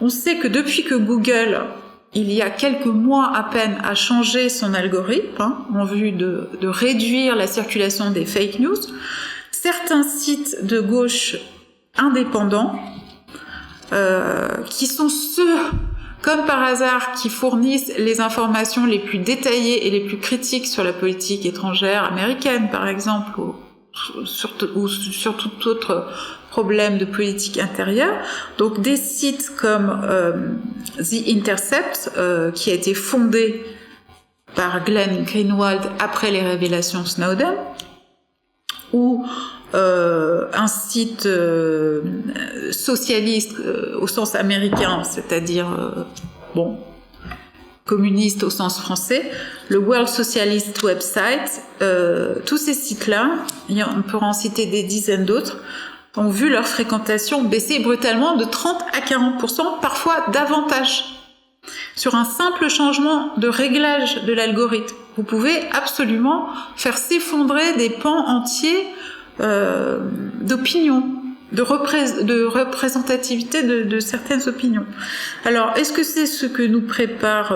on sait que depuis que Google, il y a quelques mois à peine, a changé son algorithme en vue de réduire la circulation des fake news, certains sites de gauche indépendants, qui sont ceux, comme par hasard, qui fournissent les informations les plus détaillées et les plus critiques sur la politique étrangère américaine, par exemple, ou sur tout autre problème de politique intérieure. Donc des sites comme The Intercept, qui a été fondé par Glenn Greenwald après les révélations Snowden, ou un site socialiste au sens américain, c'est-à-dire communiste au sens français, le World Socialist Website, tous ces sites-là, on peut en citer des dizaines d'autres, ont vu leur fréquentation baisser brutalement de 30 à 40%, parfois davantage. Sur un simple changement de réglage de l'algorithme, vous pouvez absolument faire s'effondrer des pans entiers d'opinion, de représentativité de certaines opinions. Alors, est-ce que c'est ce que nous préparent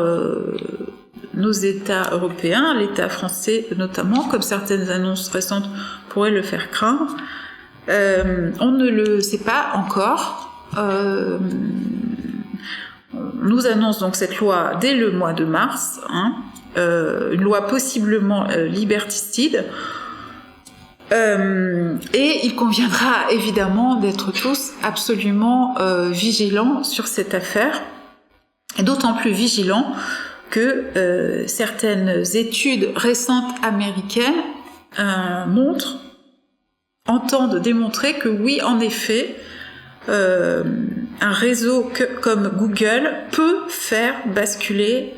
nos États européens, l'État français notamment, comme certaines annonces récentes pourraient le faire craindre? On ne le sait pas encore. On nous annonce donc cette loi dès le mois de mars, une loi possiblement liberticide. Et il conviendra évidemment d'être tous absolument vigilants sur cette affaire, et d'autant plus vigilants que certaines études récentes américaines entendent démontrer que oui, en effet, un réseau comme Google peut faire basculer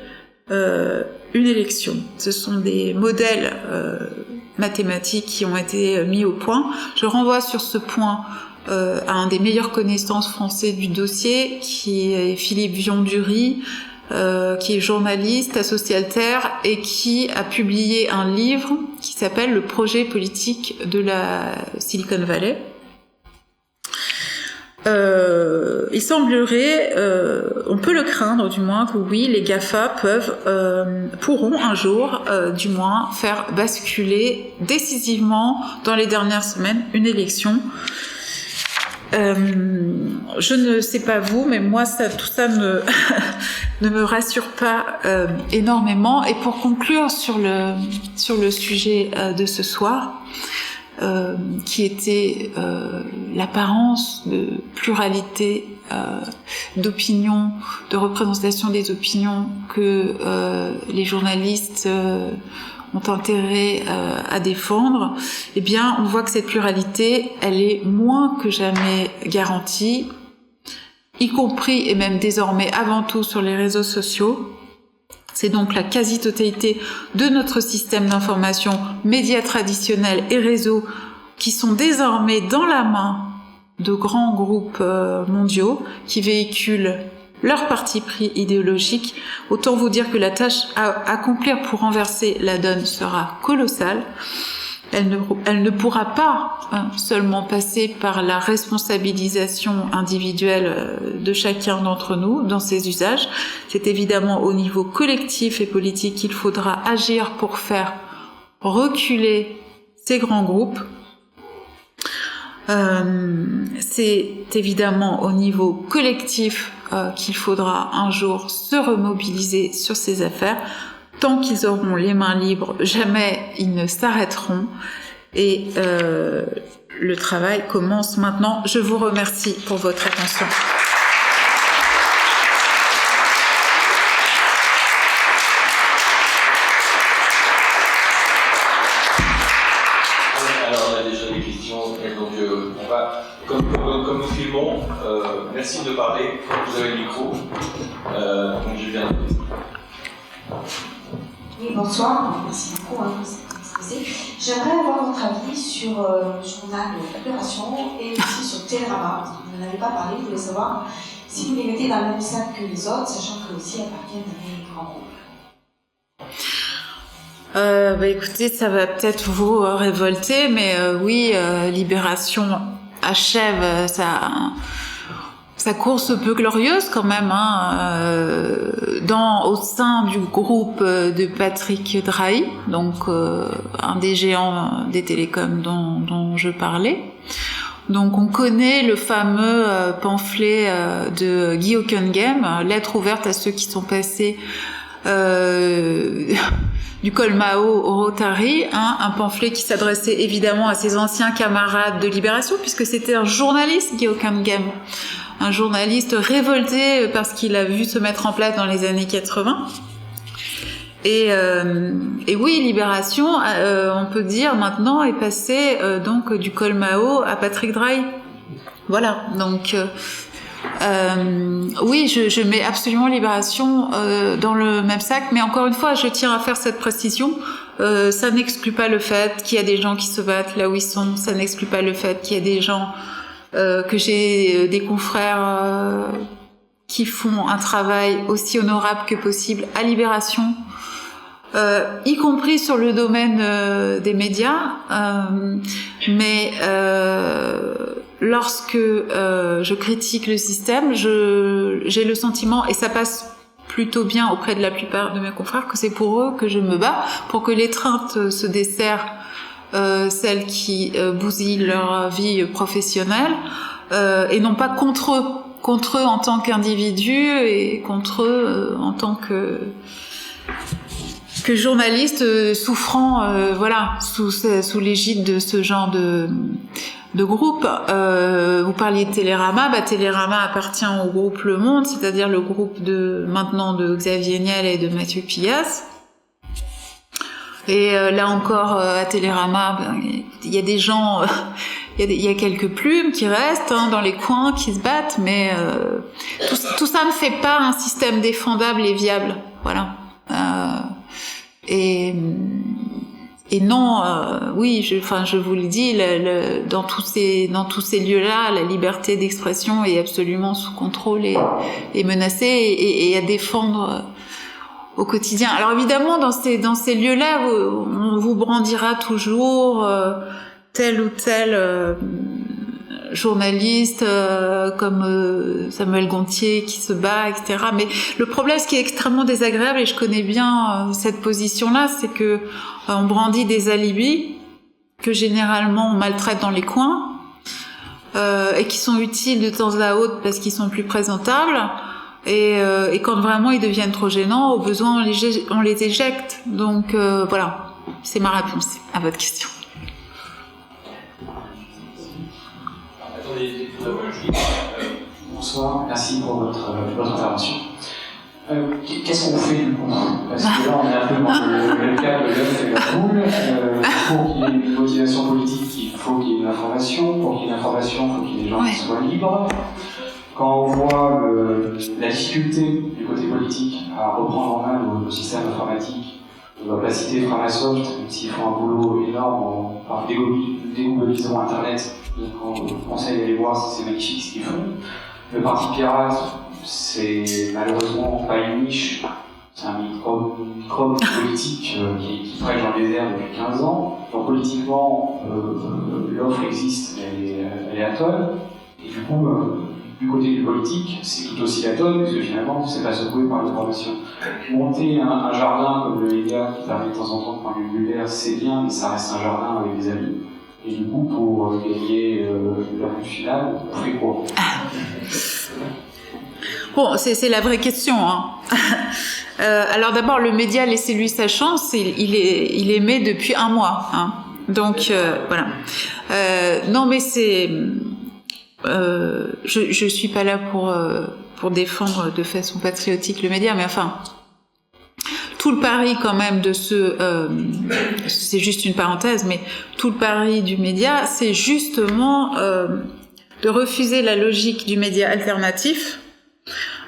une élection. Ce sont des modèles mathématiques qui ont été mis au point. Je renvoie sur ce point à un des meilleurs connaissances français du dossier, qui est Philippe Vion-Dury, qui est journaliste à Socialterre et qui a publié un livre qui s'appelle « Le projet politique de la Silicon Valley ». Il semblerait, on peut le craindre du moins, que oui, les GAFA pourront un jour, du moins, faire basculer décisivement dans les dernières semaines une élection. Je ne sais pas vous, mais moi, tout ça ne me rassure pas énormément. Et pour conclure sur le sujet de ce soir, qui était l'apparence de pluralité d'opinions, de représentation des opinions que les journalistes ont intérêt à défendre, eh bien, on voit que cette pluralité, elle est moins que jamais garantie, y compris et même désormais avant tout sur les réseaux sociaux. C'est donc la quasi-totalité de notre système d'information, médias traditionnels et réseaux, qui sont désormais dans la main de grands groupes mondiaux qui véhiculent leur parti pris idéologique. Autant vous dire que la tâche à accomplir pour renverser la donne sera colossale. Elle ne pourra pas seulement passer par la responsabilisation individuelle de chacun d'entre nous dans ses usages. C'est évidemment au niveau collectif et politique qu'il faudra agir pour faire reculer ces grands groupes. C'est évidemment au niveau collectif qu'il faudra un jour se remobiliser sur ces affaires. Tant qu'ils auront les mains libres, jamais ils ne s'arrêteront. Et le travail commence maintenant. Je vous remercie pour votre attention. Comme nous filmons, merci de parler, vous avez le micro, donc je viens. Oui, bonsoir, merci beaucoup pour cette exposé. J'aimerais avoir votre avis sur le journal Libération et aussi sur Télérama. Vous n'en avez pas parlé, je voulais savoir si vous les mettez dans le même sac que les autres, sachant qu'eux aussi appartiennent à des grands groupes. Écoutez, ça va peut-être vous révolter, mais oui, Libération achève sa course peu glorieuse quand même, au sein du groupe de Patrick Drahi, donc un des géants des télécoms dont je parlais. Donc on connaît le fameux pamphlet de Guy Hockenheim, lettre ouverte à ceux qui sont passés du Colmao au Rotary, un pamphlet qui s'adressait évidemment à ses anciens camarades de Libération, puisque c'était un journaliste, Guy Hockenheim, un journaliste révolté parce qu'il a vu se mettre en place dans les années 80. Et oui, Libération, on peut dire maintenant, est passé donc du Colmao à Patrick Drahi. Voilà, donc oui, je mets absolument Libération dans le même sac, mais encore une fois, je tiens à faire cette précision. Ça n'exclut pas le fait qu'il y a des gens qui se battent là où ils sont. Ça n'exclut pas le fait qu'il y a des gens que j'ai des confrères qui font un travail aussi honorable que possible à Libération, y compris sur le domaine des médias, mais lorsque je critique le système, j'ai le sentiment, et ça passe plutôt bien auprès de la plupart de mes confrères, que c'est pour eux que je me bats, pour que l'étreinte se desserre, celles qui bousillent leur vie professionnelle, et non pas contre eux en tant qu'individus et contre eux en tant que journalistes souffrant sous l'égide de ce genre de groupe. Vous parliez de Télérama, Télérama appartient au groupe Le Monde, c'est-à-dire le groupe maintenant de Xavier Niel et de Mathieu Pigasse. Et là encore, à Télérama, il y a des gens, il y a quelques plumes qui restent dans les coins, qui se battent, mais tout ça ne fait pas un système défendable et viable. Voilà. Et non, oui, je vous le dis, dans tous ces lieux-là, la liberté d'expression est absolument sous contrôle et menacée et à défendre au quotidien. Alors évidemment, dans ces lieux-là, on vous brandira toujours tel ou tel journaliste comme Samuel Gontier qui se bat, etc. Mais le problème, ce qui est extrêmement désagréable, et je connais bien cette position-là, c'est que on brandit des alibis que généralement on maltraite dans les coins et qui sont utiles de temps à autre parce qu'ils sont plus présentables. Et quand vraiment ils deviennent trop gênants, au besoin on les éjecte. Donc voilà, c'est ma réponse à votre question. Bonsoir, merci pour votre intervention. Qu'est-ce qu'on fait du coup? Parce que là on est un peu dans le cas de l'œuf et la poule. Pour qu'il y ait une motivation politique, il faut qu'il y ait une information. Pour qu'il y ait une information, il faut qu'il y ait des gens qui soient libres. Quand on voit la difficulté du côté politique à reprendre en main nos systèmes informatiques, on ne va pas citer Framasoft, même s'ils font un boulot énorme en déglobalisant Internet. Donc on vous conseille d'aller voir si c'est magnifique ce qu'ils font. Le Parti Pirate, c'est malheureusement pas une niche, c'est un microbe politique qui prêche dans les airs depuis 15 ans. Donc politiquement, l'offre existe, elle est atone. Et du coup, du côté du politique, c'est tout aussi atone, parce que finalement, c'est pas secoué par l'information. Monter un jardin comme le Léga, qui permet de temps en temps de prendre une lumière, c'est bien, mais ça reste un jardin avec des amis. Et du coup, pour gagner la route finale, on fait quoi? Bon, c'est la vraie question. Alors d'abord, le média, laissez-lui sa chance, il est aimé depuis 1 mois. Donc, voilà. Non, mais c'est... je suis pas là pour défendre de façon patriotique le média, mais enfin... tout le pari quand même de c'est juste une parenthèse, mais tout le pari du média, c'est justement de refuser la logique du média alternatif,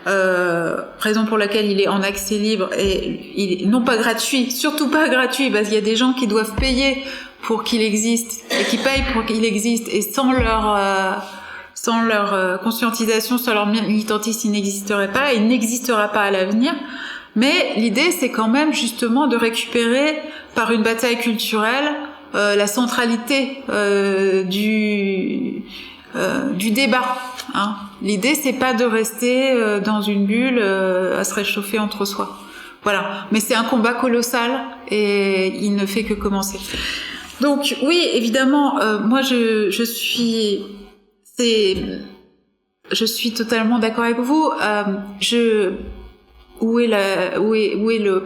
raison pour laquelle il est en accès libre et il est non pas gratuit, surtout pas gratuit, parce qu'il y a des gens qui doivent payer pour qu'il existe et qui payent pour qu'il existe, et sans leur conscientisation, sans leur militantisme, il n'existerait pas, et il n'existera pas à l'avenir. Mais l'idée, c'est quand même justement de récupérer par une bataille culturelle la centralité du débat. Hein. L'idée, c'est pas de rester dans une bulle à se réchauffer entre soi. Voilà. Mais c'est un combat colossal et il ne fait que commencer. Donc oui, évidemment, moi je suis totalement d'accord avec vous.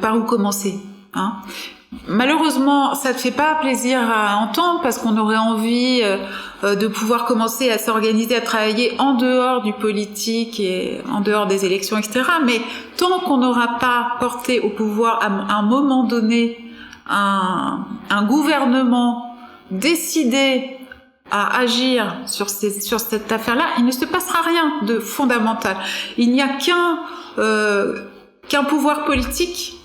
Par où commencer, hein? Malheureusement, ça ne fait pas plaisir à entendre parce qu'on aurait envie de pouvoir commencer à s'organiser, à travailler en dehors du politique et en dehors des élections, etc. Mais tant qu'on n'aura pas porté au pouvoir à un moment donné un gouvernement décidé à agir sur cette affaire-là, il ne se passera rien de fondamental. Il n'y a qu'un pouvoir politique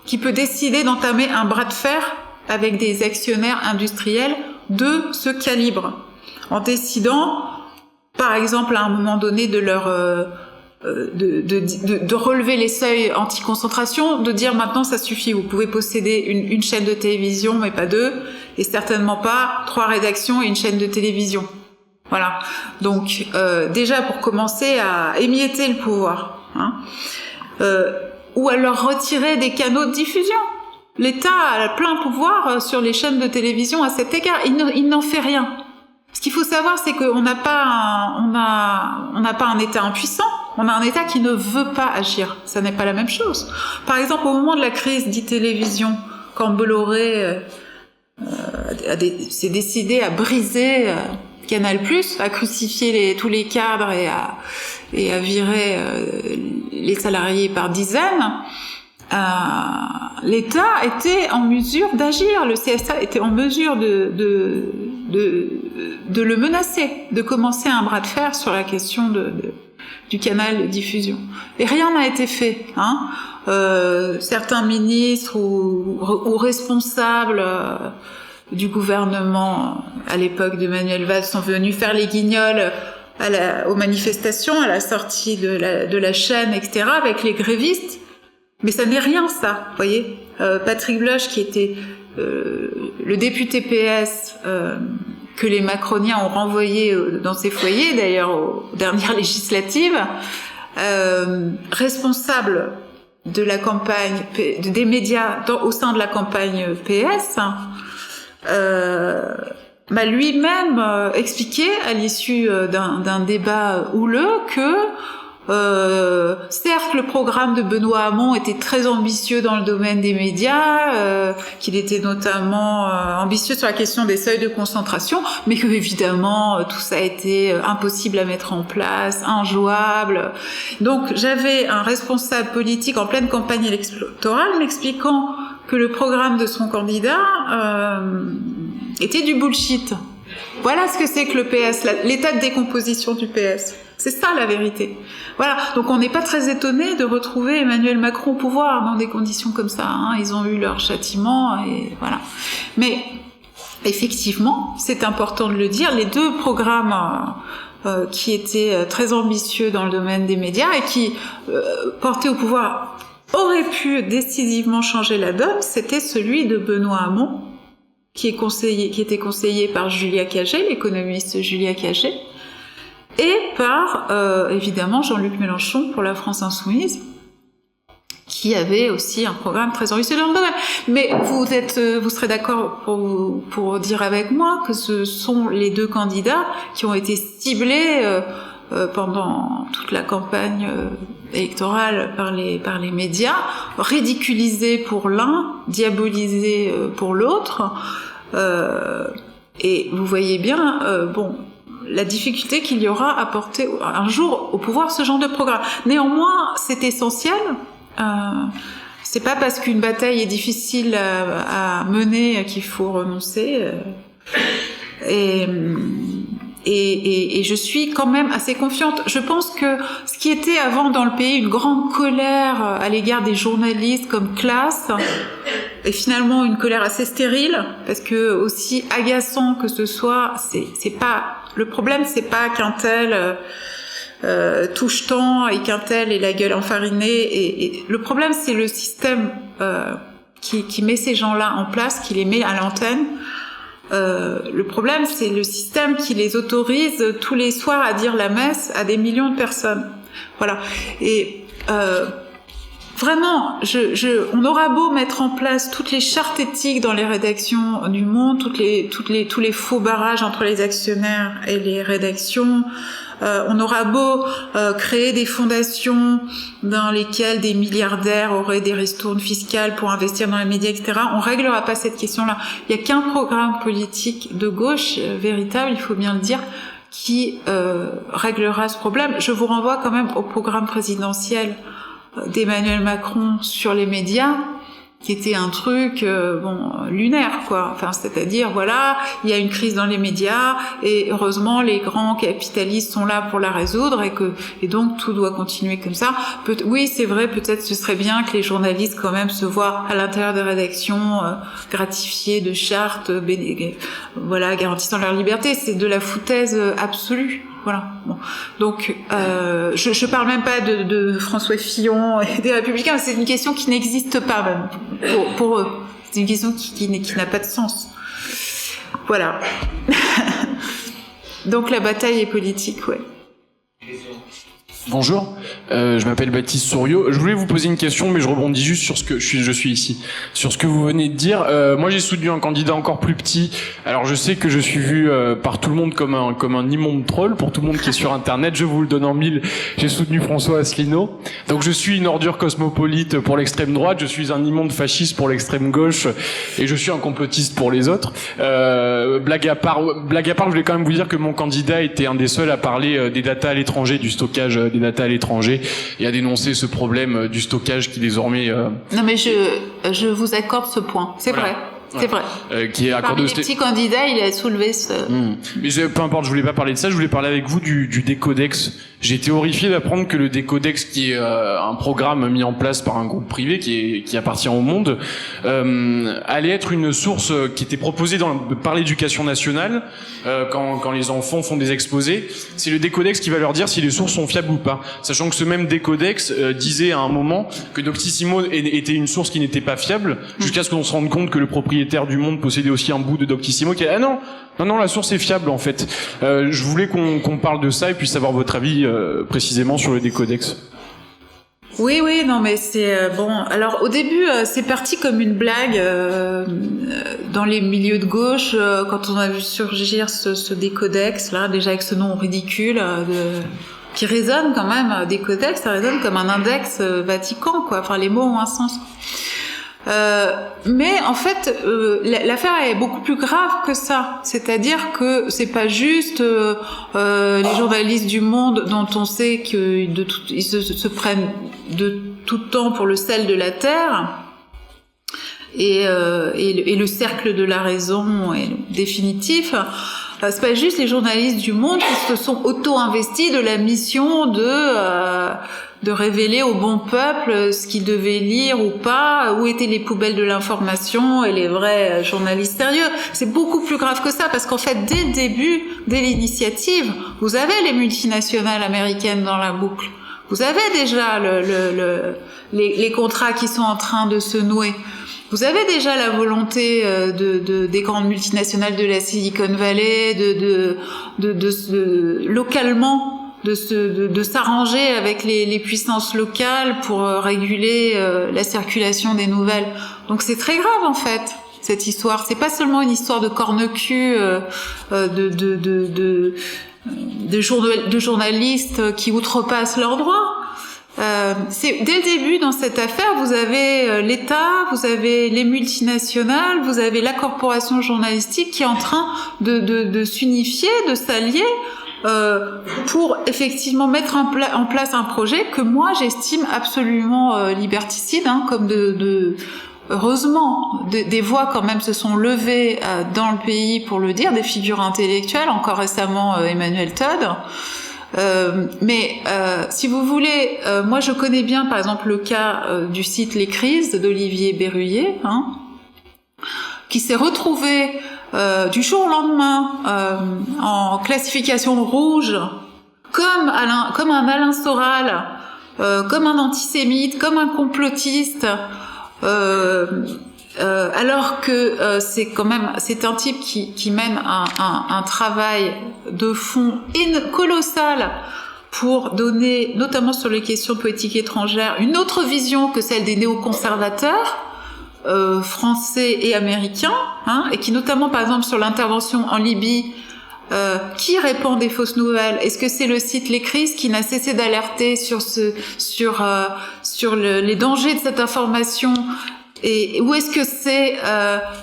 qui peut décider d'entamer un bras de fer avec des actionnaires industriels de ce calibre, en décidant, par exemple, à un moment donné, de leur de relever les seuils anti-concentration, de dire maintenant ça suffit, vous pouvez posséder une chaîne de télévision, mais pas deux, et certainement pas 3 rédactions et une chaîne de télévision. Voilà. Donc déjà pour commencer à émietter le pouvoir, hein. Ou alors retirer des canaux de diffusion. L'État a plein pouvoir sur les chaînes de télévision à cet égard. Il n'en fait rien. Ce qu'il faut savoir, c'est qu'on n'a pas un État impuissant. On a un État qui ne veut pas agir. Ça n'est pas la même chose. Par exemple, au moment de la crise d'e-télévision, quand Bolloré s'est décidé à briser Canal+, à crucifier tous les cadres et à virer les salariés par dizaines, l'État était en mesure d'agir, le CSA était en mesure de le menacer, de commencer un bras de fer sur la question du canal de diffusion. Et rien n'a été fait, hein. Certains ministres ou responsables du gouvernement à l'époque de Manuel Valls sont venus faire les guignols aux manifestations, à la sortie de la chaîne, etc., avec les grévistes. Mais ça n'est rien, ça, vous voyez. Patrick Bloch, qui était le député PS que les macroniens ont renvoyé dans ses foyers, d'ailleurs aux dernières législatives, responsable de la campagne des médias au sein de la campagne PS, m'a lui-même expliqué à l'issue d'un débat houleux que certes le programme de Benoît Hamon était très ambitieux dans le domaine des médias, qu'il était notamment ambitieux sur la question des seuils de concentration, mais que évidemment tout ça a été impossible à mettre en place, injouable. Donc j'avais un responsable politique en pleine campagne électorale m'expliquant que le programme de son candidat était du bullshit. Voilà ce que c'est que le PS, l'état de décomposition du PS. C'est ça la vérité. Voilà, donc on n'est pas très étonné de retrouver Emmanuel Macron au pouvoir dans des conditions comme ça, hein. Ils ont eu leur châtiment et voilà. Mais effectivement, c'est important de le dire, les 2 programmes qui étaient très ambitieux dans le domaine des médias et qui portés au pouvoir auraient pu décisivement changer la donne, c'était celui de Benoît Hamon, qui était conseillé par Julia Cagé, l'économiste Julia Cagé, et par évidemment Jean-Luc Mélenchon pour la France Insoumise, qui avait aussi un programme très ambitieux dans le domaine. Mais vous serez d'accord pour dire avec moi que ce sont les 2 candidats qui ont été ciblés pendant toute la campagne électorale par les médias, ridiculisés pour l'un, diabolisés pour l'autre, et vous voyez bien, la difficulté qu'il y aura à porter un jour au pouvoir ce genre de programme. Néanmoins, c'est essentiel c'est pas parce qu'une bataille est difficile à mener qu'il faut renoncer. Et je suis quand même assez confiante. Je pense que ce qui était avant dans le pays une grande colère à l'égard des journalistes comme classe est finalement une colère assez stérile, parce que aussi agaçant que ce soit, c'est pas le problème, c'est pas qu'un tel touche tant et qu'un tel ait la gueule enfarinée. Et le problème, c'est le système qui met ces gens-là en place, qui les met à l'antenne. Le problème, c'est le système qui les autorise tous les soirs à dire la messe à des millions de personnes. Voilà. Et vraiment, on aura beau mettre en place toutes les chartes éthiques dans les rédactions du Monde, tous les faux barrages entre les actionnaires et les rédactions. On aura beau créer des fondations dans lesquelles des milliardaires auraient des ristournes fiscales pour investir dans les médias, etc. On réglera pas cette question-là. Il y a qu'un programme politique de gauche véritable, il faut bien le dire, qui réglera ce problème. Je vous renvoie quand même au programme présidentiel d'Emmanuel Macron sur les médias, qui était un truc lunaire, quoi. Enfin, c'est-à-dire, voilà, il y a une crise dans les médias et heureusement les grands capitalistes sont là pour la résoudre et donc tout doit continuer comme ça. Oui, c'est vrai, peut-être ce serait bien que les journalistes quand même se voient à l'intérieur des rédactions gratifiés de chartes, voilà, garantissant leur liberté. C'est de la foutaise absolue. Voilà. Bon. Donc, je parle même pas de François Fillon et des Républicains, mais c'est une question qui n'existe pas même pour eux. C'est une question qui n'a pas de sens. Voilà. Donc la bataille est politique, ouais. Bonjour, je m'appelle Baptiste Souriau. Je voulais vous poser une question, mais je rebondis juste sur ce que je suis ici, sur ce que vous venez de dire. Moi, j'ai soutenu un candidat encore plus petit. Alors, je sais que je suis vu par tout le monde comme un immonde troll. Pour tout le monde qui est sur Internet, je vous le donne en mille. J'ai soutenu François Asselineau. Donc, je suis une ordure cosmopolite pour l'extrême droite. Je suis un immonde fasciste pour l'extrême gauche, et je suis un complotiste pour les autres. Blague à part, je voulais quand même vous dire que mon candidat était un des seuls à parler des datas à l'étranger, du stockage des datas à l'étranger, et à dénoncer ce problème du stockage qui désormais... Non mais je vous accorde ce point, c'est voilà. vrai. C'est vrai. Qui est parmi les petits candidats, il a soulevé ce... Mais peu importe, je voulais pas parler de ça, je voulais parler avec vous du Décodex. J'ai été horrifié d'apprendre que le Décodex, qui est un programme mis en place par un groupe privé qui appartient au Monde, allait être une source qui était proposée par l'éducation nationale quand les enfants font des exposés. C'est le Décodex qui va leur dire si les sources sont fiables ou pas. Sachant que ce même Décodex disait à un moment que Doctissimo était une source qui n'était pas fiable, jusqu'à ce qu'on se rende compte que le propriétaire du Monde possédait aussi un bout de Doctissimo qui a non, la source est fiable en fait. Je voulais qu'on parle de ça et puis savoir votre avis précisément sur le Décodex. Oui, non, mais c'est bon. Alors au début, c'est parti comme une blague dans les milieux de gauche quand on a vu surgir ce Décodex là, déjà avec ce nom ridicule qui résonne quand même. Décodex, ça résonne comme un index Vatican, quoi. Enfin, les mots ont un sens. Mais en fait, l'affaire est beaucoup plus grave que ça. C'est-à-dire que c'est pas juste les journalistes du Monde dont on sait qu'ils se prennent de tout temps pour le sel de la terre et le cercle de la raison est définitif. C'est pas juste les journalistes du Monde qui se sont auto-investis de la mission de révéler au bon peuple ce qu'il devait lire ou pas, où étaient les poubelles de l'information et les vrais journalistes sérieux. C'est beaucoup plus grave que ça, parce qu'en fait, dès le début, dès l'initiative, vous avez les multinationales américaines dans la boucle. Vous avez déjà les contrats qui sont en train de se nouer. Vous avez déjà la volonté des grandes multinationales de la Silicon Valley localement de s'arranger avec les puissances locales pour réguler la circulation des nouvelles. Donc c'est très grave en fait cette histoire. C'est pas seulement une histoire de corne-cul de journalistes qui outrepassent leurs droits. C'est dès le début dans cette affaire, vous avez l'État, vous avez les multinationales, vous avez la corporation journalistique qui est en train de s'unifier, de s'allier pour effectivement mettre en place un projet que moi j'estime absolument liberticide, comme heureusement, des voix quand même se sont levées dans le pays pour le dire, des figures intellectuelles, encore récemment Emmanuel Todd. Mais si vous voulez, moi je connais bien par exemple le cas du site Les Crises d'Olivier Berruyer, qui s'est retrouvé du jour au lendemain en classification rouge, comme un Alain Soral, comme un antisémite, comme un complotiste. Alors que c'est un type qui mène un travail de fond colossal pour donner, notamment sur les questions de politique étrangère, une autre vision que celle des néoconservateurs français et américains, et qui notamment par exemple sur l'intervention en Libye, qui répand des fausses nouvelles? Est-ce que c'est le site Les Crises qui n'a cessé d'alerter sur les dangers de cette information? Ou est-ce que c'est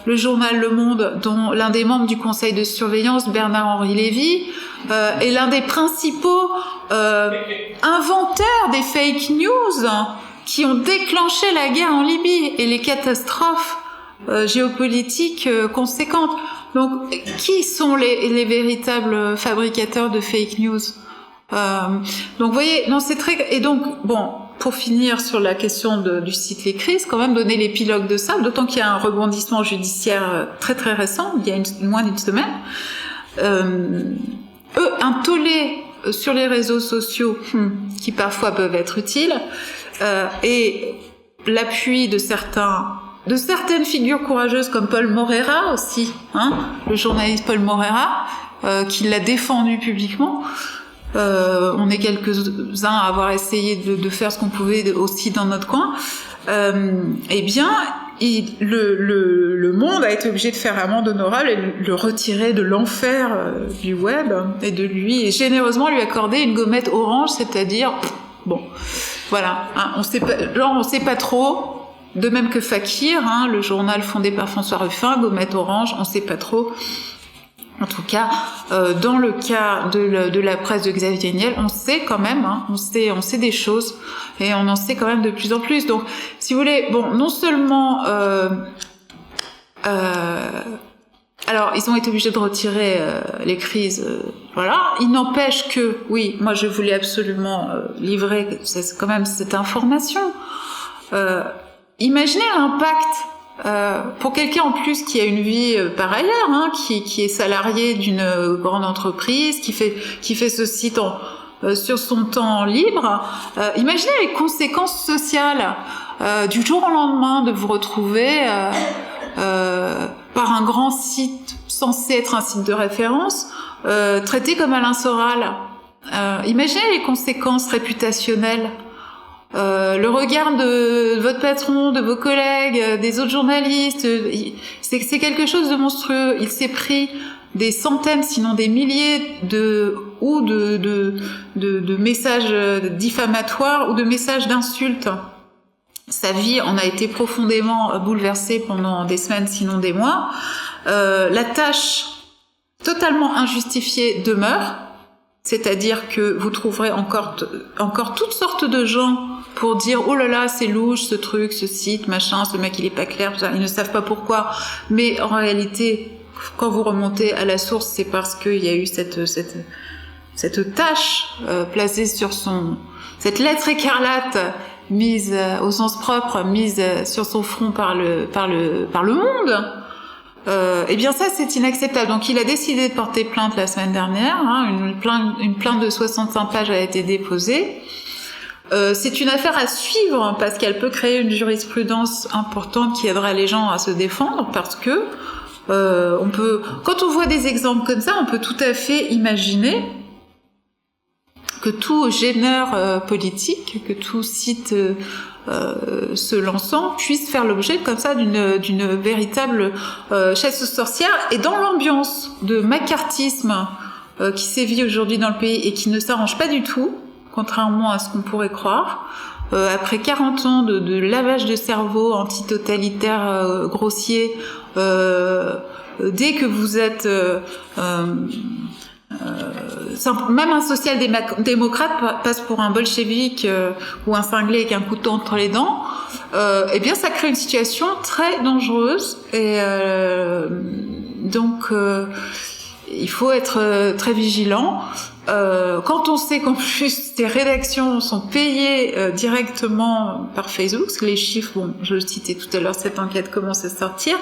le journal Le Monde, dont l'un des membres du conseil de surveillance, Bernard-Henri Lévy, est l'un des principaux inventeurs des fake news qui ont déclenché la guerre en Libye et les catastrophes géopolitiques conséquentes? Donc, qui sont les véritables fabricateurs de fake news? Donc, vous voyez, non, c'est très... Et donc, bon, pour finir sur la question du site Les Crises, quand même donner l'épilogue de ça, d'autant qu'il y a un rebondissement judiciaire très très récent, il y a moins d'une semaine. Un tollé sur les réseaux sociaux, qui parfois peuvent être utiles, et l'appui de certaines figures courageuses comme Paul Morera aussi, le journaliste Paul Morera, qui l'a défendu publiquement. On est quelques-uns à avoir essayé de faire ce qu'on pouvait aussi dans notre coin. Eh bien, le monde a été obligé de faire amende honorable et le retirer de l'enfer du web et de lui, et généreusement lui accorder une gommette orange, c'est-à-dire, bon, voilà, on sait pas trop. De même que Fakir, le journal fondé par François Ruffin, gommette orange, on sait pas trop. En tout cas, dans le cas de la presse de Xavier Niel, on sait quand même, on sait des choses, et on en sait quand même de plus en plus. Donc, si vous voulez, bon, non seulement, alors ils ont été obligés de retirer Les Crises, voilà. Il n'empêche que, oui, moi je voulais absolument livrer quand même cette information. Imaginez l'impact pour quelqu'un en plus qui a une vie par ailleurs, qui est salarié d'une grande entreprise, qui fait ce site sur son temps libre. Imaginez les conséquences sociales du jour au lendemain de vous retrouver par un grand site censé être un site de référence, traité comme Alain Soral. Imaginez les conséquences réputationnelles. Le regard de votre patron, de vos collègues, des autres journalistes, c'est quelque chose de monstrueux. Il s'est pris des centaines, sinon des milliers de messages diffamatoires ou de messages d'insultes. Sa vie en a été profondément bouleversée pendant des semaines, sinon des mois. La tâche totalement injustifiée demeure. C'est-à-dire que vous trouverez encore toutes sortes de gens pour dire « Oh là là, c'est louche ce truc, ce site, machin, ce mec il est pas clair, ils ne savent pas pourquoi ». Mais en réalité, quand vous remontez à la source, c'est parce qu'il y a eu cette tâche placée sur cette lettre écarlate mise au sens propre, mise sur son front par le monde. Eh bien ça c'est inacceptable. Donc il a décidé de porter plainte la semaine dernière, une plainte de 65 pages a été déposée. C'est une affaire à suivre parce qu'elle peut créer une jurisprudence importante qui aidera les gens à se défendre, parce que quand on voit des exemples comme ça, on peut tout à fait imaginer que tout gêneur politique, que tout site se lançant puisse faire l'objet comme ça d'une véritable chasse aux sorcières. Et dans l'ambiance de macartisme qui sévit aujourd'hui dans le pays et qui ne s'arrange pas du tout, contrairement à ce qu'on pourrait croire, après 40 ans de lavage de cerveau antitotalitaire grossier, dès que vous êtes même un social-démocrate passe pour un bolchevique ou un cinglé avec un couteau entre les dents, eh bien ça crée une situation très dangereuse et donc il faut être très vigilant. Quand on sait qu'en plus ces rédactions sont payées directement par Facebook, parce que les chiffres, bon, je le citais tout à l'heure, cette enquête commence à sortir,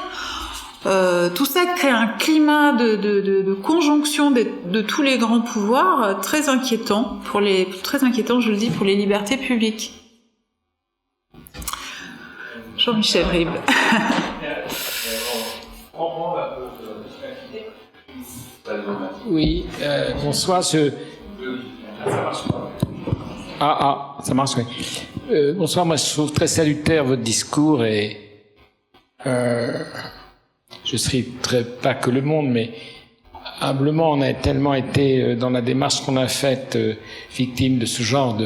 tout ça crée un climat de conjonction de tous les grands pouvoirs très inquiétant je le dis, pour les libertés publiques. Jean-Michel Ribes. Oui, bonsoir. Ça marche, oui. Bonsoir, moi je trouve très salutaire votre discours et je serai pas que le monde, mais humblement on a tellement été dans la démarche qu'on a faite victime de ce genre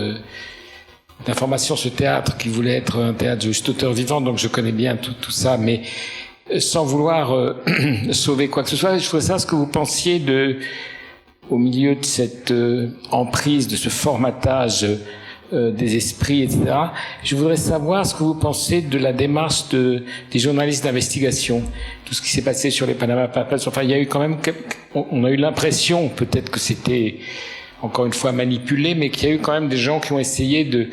d'informations, ce théâtre qui voulait être un théâtre juste auteur vivant, donc je connais bien tout ça, mais sans vouloir sauver quoi que ce soit, je voudrais savoir ce que vous pensiez au milieu de cette emprise, de ce formatage des esprits, etc. Je voudrais savoir ce que vous pensez de la démarche des journalistes d'investigation, tout ce qui s'est passé sur les Panama Papers. Enfin, il y a eu quand même, on a eu l'impression, peut-être que c'était encore une fois manipulé, mais qu'il y a eu quand même des gens qui ont essayé de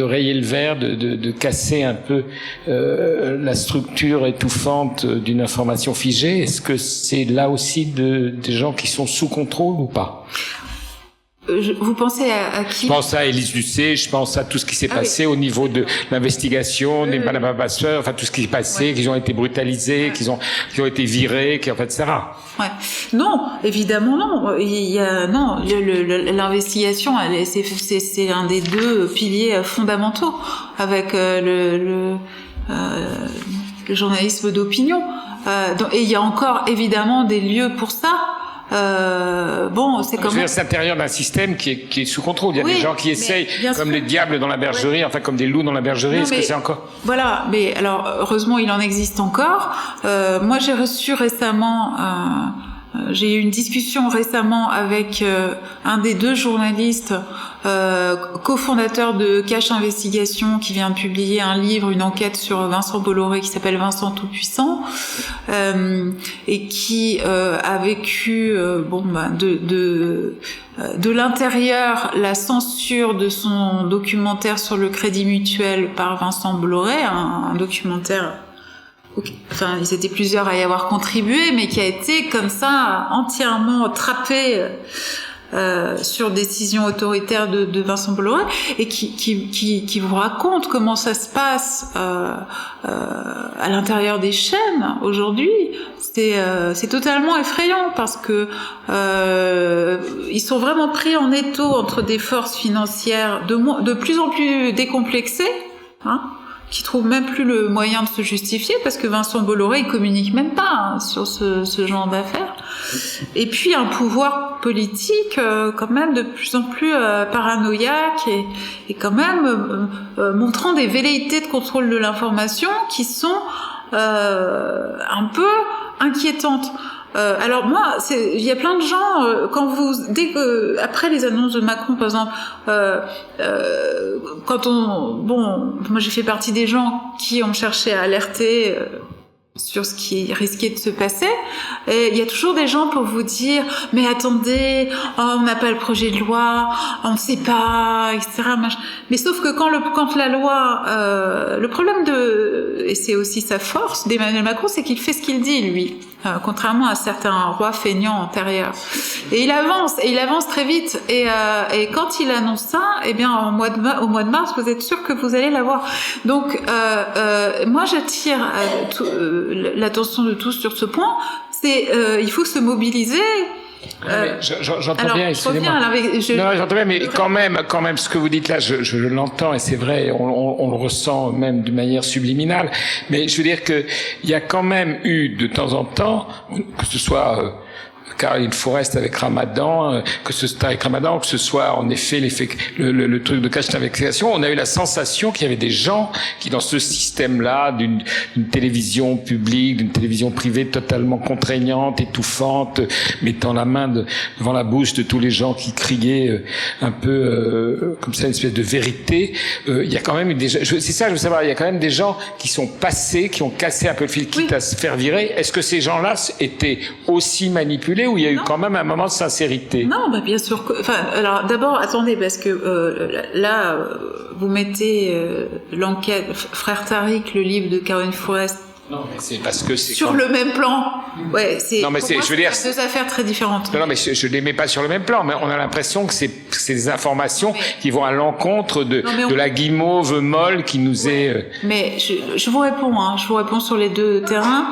rayer le verre, de casser un peu la structure étouffante d'une information figée. Est-ce que c'est là aussi des gens qui sont sous contrôle ou pas? Vous pensez à qui? Je pense à Élise Lucet, je pense à tout ce qui s'est passé au niveau de l'investigation, des Panama Papers, enfin tout ce qui s'est passé, qu'ils ont été brutalisés, qui ont été virés, etc. Ouais. Non, évidemment non. L'investigation, c'est un des deux piliers fondamentaux avec le journalisme d'opinion. Et il y a encore évidemment des lieux pour ça. C'est comme c'est l'intérieur d'un système qui est sous contrôle. Il y a des gens qui essayent, comme les diables dans la bergerie, enfin comme des loups dans la bergerie. Est-ce que c'est encore? Voilà, mais alors heureusement il en existe encore. Moi j'ai reçu récemment, j'ai eu une discussion récemment avec un des deux journalistes cofondateur de Cache Investigation, qui vient de publier un livre, une enquête sur Vincent Bolloré qui s'appelle Vincent Tout-Puissant, et qui a vécu de l'intérieur la censure de son documentaire sur le Crédit Mutuel par Vincent Bolloré, un documentaire, enfin ils étaient plusieurs à y avoir contribué, mais qui a été comme ça entièrement trappé sur décision autoritaire de Vincent Bolloré, et qui vous raconte comment ça se passe à l'intérieur des chaînes aujourd'hui. C'est totalement effrayant, parce que ils sont vraiment pris en étau entre des forces financières de plus en plus décomplexées, qui trouvent même plus le moyen de se justifier, parce que Vincent Bolloré il communique même pas sur ce genre d'affaires. Et puis un pouvoir politique quand même de plus en plus paranoïaque et quand même montrant des velléités de contrôle de l'information qui sont un peu inquiétantes. Alors moi, il y a plein de gens après les annonces de Macron, par exemple, moi j'ai fait partie des gens qui ont cherché à alerter sur ce qui risquait de se passer, et il y a toujours des gens pour vous dire mais attendez, on n'a pas le projet de loi, on ne sait pas, etc. Mais sauf que quand la loi, le problème et c'est aussi sa force d'Emmanuel Macron, c'est qu'il fait ce qu'il dit, lui, contrairement à certains rois feignants antérieurs, et il avance très vite, et quand il annonce ça, eh bien au mois de mars, vous êtes sûr que vous allez l'avoir. Donc moi j'attire l'attention de tous sur ce point, c'est il faut se mobiliser. J'entends bien, excusez-moi. Non, j'entends bien, mais quand même, ce que vous dites là, je l'entends, et c'est vrai, on le ressent même d'une manière subliminale. Mais je veux dire que il y a quand même eu de temps en temps, que ce soit Caroline Forest avec Ramadan, que ce soit en effet le truc de cache d'investigation, on a eu la sensation qu'il y avait des gens qui, dans ce système-là, d'une télévision publique, d'une télévision privée totalement contraignante, étouffante, mettant la main devant la bouche de tous les gens qui criaient un peu comme ça, une espèce de vérité. Il y a quand même c'est ça, je veux savoir, il y a quand même des gens qui sont passés, qui ont cassé un peu le fil, quitte à se faire virer. Est-ce que ces gens-là étaient aussi manipulés ou il y a eu quand même un moment de sincérité? Non, bien sûr que... alors d'abord, attendez, parce que là, vous mettez l'enquête, Frère Tariq, le livre de Caroline Forest, non, mais c'est parce que c'est sur le même plan. Ouais, c'est. Non, mais je veux dire, deux affaires très différentes. Non, mais je les mets pas sur le même plan, mais on a l'impression que c'est des informations qui vont à l'encontre de la guimauve molle qui nous est. Mais je vous réponds, je vous réponds sur les deux terrains.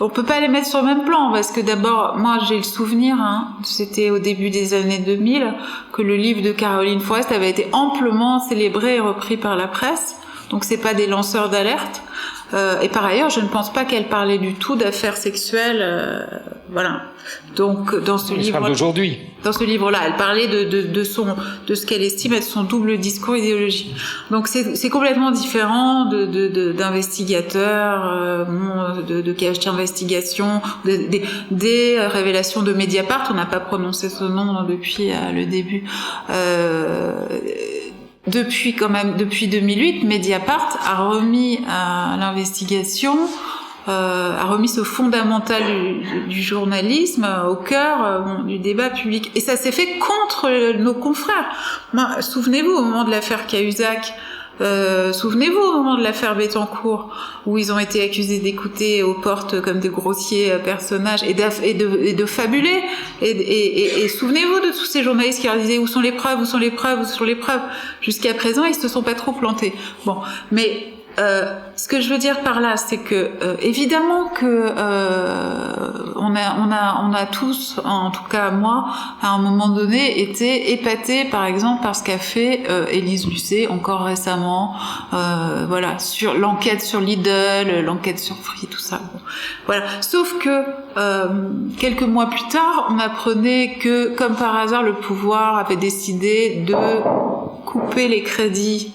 On peut pas les mettre sur le même plan parce que d'abord, moi j'ai le souvenir, c'était au début des années 2000 que le livre de Caroline Forest avait été amplement célébré et repris par la presse. Donc c'est pas des lanceurs d'alerte. Et par ailleurs, je ne pense pas qu'elle parlait du tout d'affaires sexuelles, voilà. Donc dans ce livre d'aujourd'hui. Dans ce livre-là, elle parlait de ce qu'elle estime être son double discours idéologique. Donc c'est complètement différent d'investigateurs, de cache d'investigation, des révélations de Mediapart. On n'a pas prononcé ce nom depuis le début. Depuis 2008, Mediapart a remis à l'investigation, a remis ce fondamental du journalisme au cœur du débat public. Et ça s'est fait contre nos confrères. Souvenez-vous, au moment de l'affaire Cahuzac, souvenez-vous au moment de l'affaire Bettencourt, où ils ont été accusés d'écouter aux portes comme de grossiers personnages et de fabuler. Et souvenez-vous de tous ces journalistes qui leur disaient où sont les preuves, où sont les preuves, où sont les preuves. Jusqu'à présent, ils se sont pas trop plantés. Bon, mais ce que je veux dire par là, c'est que évidemment que on a tous, en tout cas moi, à un moment donné, été épatés, par exemple, par ce qu'a fait Élise Lucet encore récemment, voilà, sur l'enquête sur Lidl, l'enquête sur Free, tout ça. Bon. Voilà. Sauf que quelques mois plus tard, on apprenait que, comme par hasard, le pouvoir avait décidé de couper les crédits.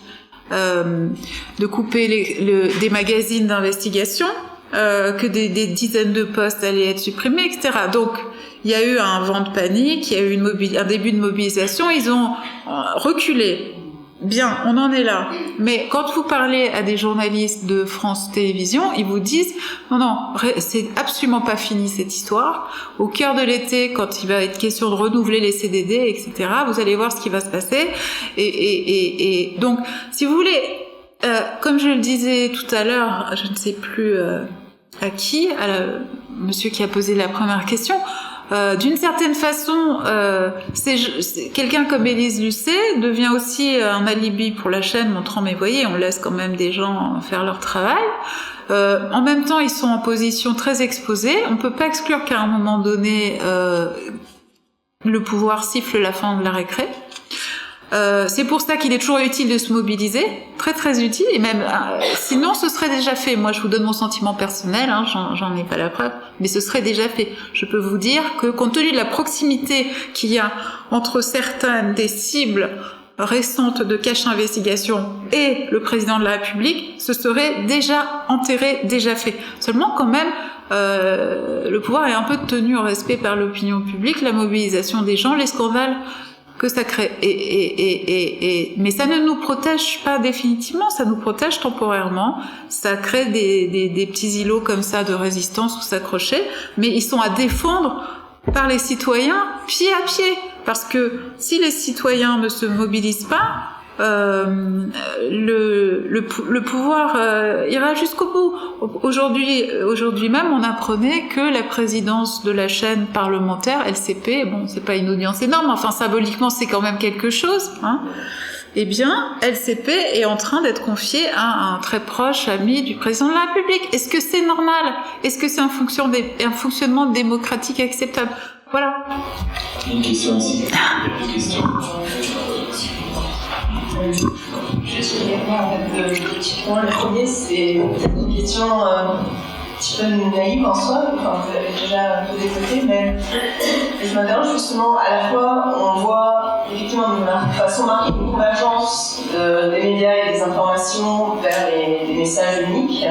De couper des magazines d'investigation, que des dizaines de postes allaient être supprimés, etc. Donc, il y a eu un vent de panique, il y a eu un début de mobilisation, ils ont reculé. Bien, on en est là. Mais quand vous parlez à des journalistes de France Télévisions, ils vous disent non, c'est absolument pas fini cette histoire. Au cœur de l'été, quand il va être question de renouveler les CDD, etc., vous allez voir ce qui va se passer. Et donc, si vous voulez, comme je le disais tout à l'heure, je ne sais plus à qui, monsieur qui a posé la première question. D'une certaine façon, quelqu'un comme Élise Lucet devient aussi un alibi pour la chaîne, montrant, mais voyez, on laisse quand même des gens faire leur travail. En même temps, ils sont en position très exposée. On peut pas exclure qu'à un moment donné, le pouvoir siffle la fin de la récré. C'est pour ça qu'il est toujours utile de se mobiliser, très très utile, et même sinon ce serait déjà fait. Moi je vous donne mon sentiment personnel, j'en ai pas la preuve, mais ce serait déjà fait. Je peux vous dire que compte tenu de la proximité qu'il y a entre certaines des cibles récentes de cache investigation et le président de la République, ce serait déjà enterré, déjà fait. Seulement quand même, le pouvoir est un peu tenu au respect par l'opinion publique, la mobilisation des gens, les scandales que ça crée. Mais ça ne nous protège pas définitivement, ça nous protège temporairement. Ça crée des petits îlots comme ça de résistance où s'accrocher, mais ils sont à défendre par les citoyens pied à pied. Parce que si les citoyens ne se mobilisent pas, le pouvoir ira jusqu'au bout. Aujourd'hui même, on apprenait que la présidence de la chaîne parlementaire LCP, bon, c'est pas une audience énorme, enfin symboliquement c'est quand même quelque chose, eh bien, LCP est en train d'être confiée à un très proche ami du président de la République. Est-ce que c'est normal? Est-ce que c'est un fonctionnement démocratique acceptable? Voilà. Il y a une question ici. Il y a deux questions. J'ai souligné en fait deux petits points. Le premier, c'est peut-être une question petit peu naïve en soi, enfin vous l'avez déjà un peu développé, mais je m'interroge justement, à la fois on voit effectivement de façon marquée une convergence des médias et des informations vers des messages uniques,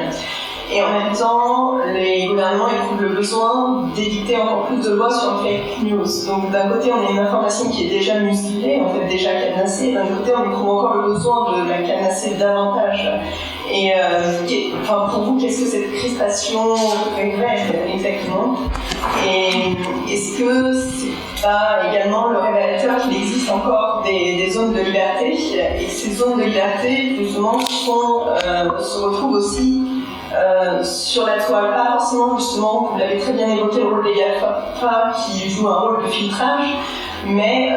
et en même temps les gouvernements éprouvent le besoin d'édicter encore plus de lois sur le fake news. Donc d'un côté on a une information qui est déjà muselée, en fait déjà cadenassée, d'un côté on éprouve encore le besoin de la cadenasser davantage. Et enfin, pour vous, qu'est-ce que cette crispation révèle exactement? Et est-ce que c'est pas également le révélateur qu'il existe encore des zones de liberté, et que ces zones de liberté, justement, se retrouvent aussi sur la toile, pas forcément, justement, vous l'avez très bien évoqué, le rôle des GAFA qui joue un rôle de filtrage, mais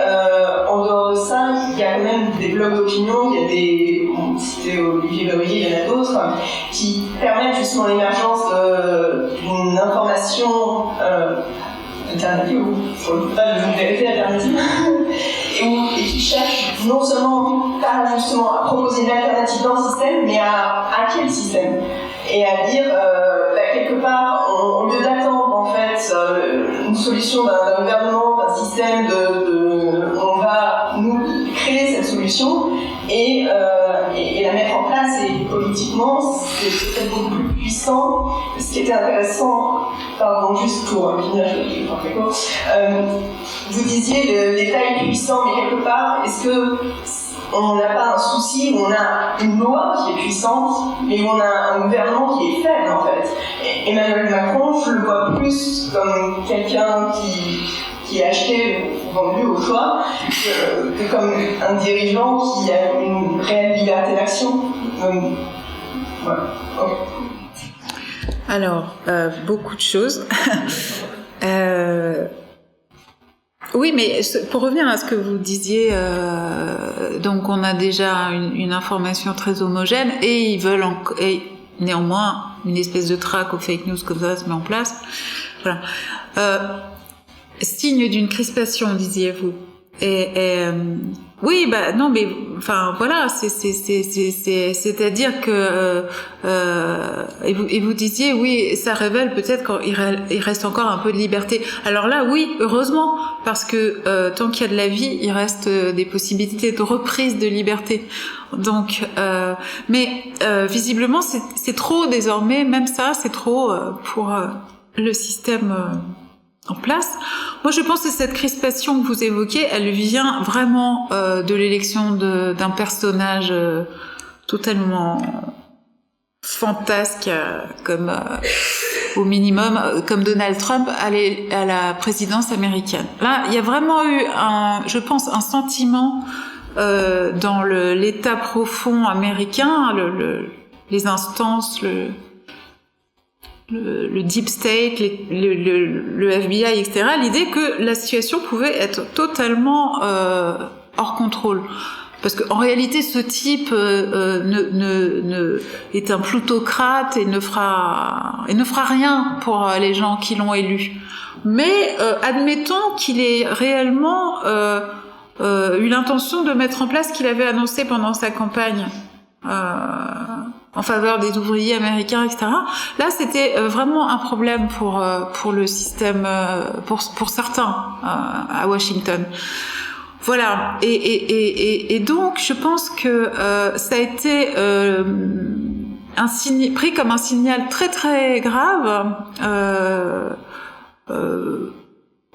en dehors de ça, il y a quand même des blogs d'opinion, il y a des, c'était Olivier Gabriel, il y en a d'autres, qui permettent justement l'émergence d'une information alternative, ou pas de vérité alternative, et qui cherchent non seulement justement à proposer une alternative dans le système, mais à quel système? Et à dire, quelque part, au lieu d'attendre en fait une solution d'un gouvernement, d'un système, on va nous créer cette solution et la mettre en place. Et politiquement, c'est peut-être beaucoup plus puissant. Ce qui était intéressant, pardon, juste pour finir, je vais faire très court. Vous disiez l'État est puissant, mais quelque part, est-ce que on n'a pas un souci où on a une loi qui est puissante, mais où on a un gouvernement qui est faible en fait? Et Emmanuel Macron, je le vois plus comme quelqu'un qui est acheté ou vendu au choix, que comme un dirigeant qui a une réelle liberté d'action. Voilà. Okay. Alors, beaucoup de choses. Oui, mais pour revenir à ce que vous disiez, donc on a déjà une information très homogène et ils veulent et néanmoins une espèce de traque aux fake news comme ça se met en place. Voilà. Signe d'une crispation, disiez-vous. Oui, bah non, mais enfin voilà, c'est-à-dire que et vous disiez oui, ça révèle peut-être qu'il reste encore un peu de liberté. Alors là, oui, heureusement, parce que tant qu'il y a de la vie, il reste des possibilités de reprise de liberté. Donc, mais visiblement, c'est trop désormais. Même ça, c'est trop pour le système en place. Moi, je pense que cette crispation que vous évoquez, elle vient vraiment de l'élection d'un personnage totalement fantasque, comme au minimum, comme Donald Trump à la présidence américaine. Là, il y a vraiment eu je pense, un sentiment dans l'État profond américain, les instances, le deep state, le FBI, etc., l'idée que la situation pouvait être totalement hors contrôle. Parce qu'en réalité, ce type est un plutocrate et ne fera rien pour les gens qui l'ont élu. Mais admettons qu'il ait réellement eu l'intention de mettre en place ce qu'il avait annoncé pendant sa campagne en faveur des ouvriers américains, etc. Là, c'était vraiment un problème pour le système, pour certains à Washington. Voilà. Et donc, je pense que ça a été pris comme un signal très très grave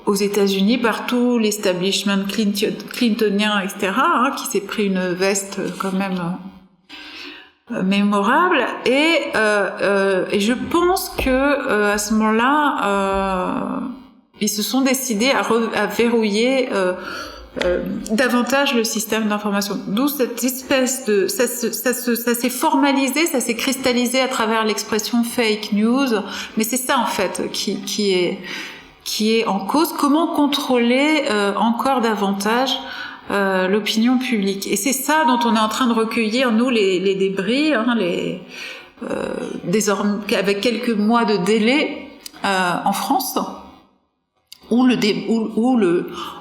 aux États-Unis par tout l'establishment clintonien, etc., qui s'est pris une veste quand même mémorable, et je pense que à ce moment-là, ils se sont décidés à verrouiller davantage le système d'information. D'où cette espèce de ça s'est formalisé, ça s'est cristallisé à travers l'expression fake news. Mais c'est ça en fait qui est en cause. Comment contrôler encore davantage l'opinion publique. Et c'est ça dont on est en train de recueillir, nous, les débris, désormais, avec quelques mois de délai en France.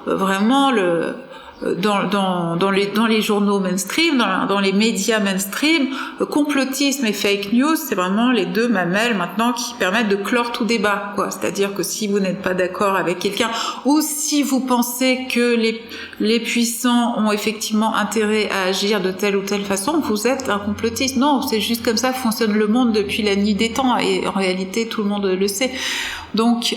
vraiment dans les journaux mainstream, dans les médias mainstream, complotisme et fake news, c'est vraiment les deux mamelles maintenant qui permettent de clore tout débat, quoi. C'est-à-dire que si vous n'êtes pas d'accord avec quelqu'un, ou si vous pensez que les puissants ont effectivement intérêt à agir de telle ou telle façon, vous êtes un complotiste. Non, c'est juste comme ça fonctionne le monde depuis la nuit des temps, et en réalité tout le monde le sait. Donc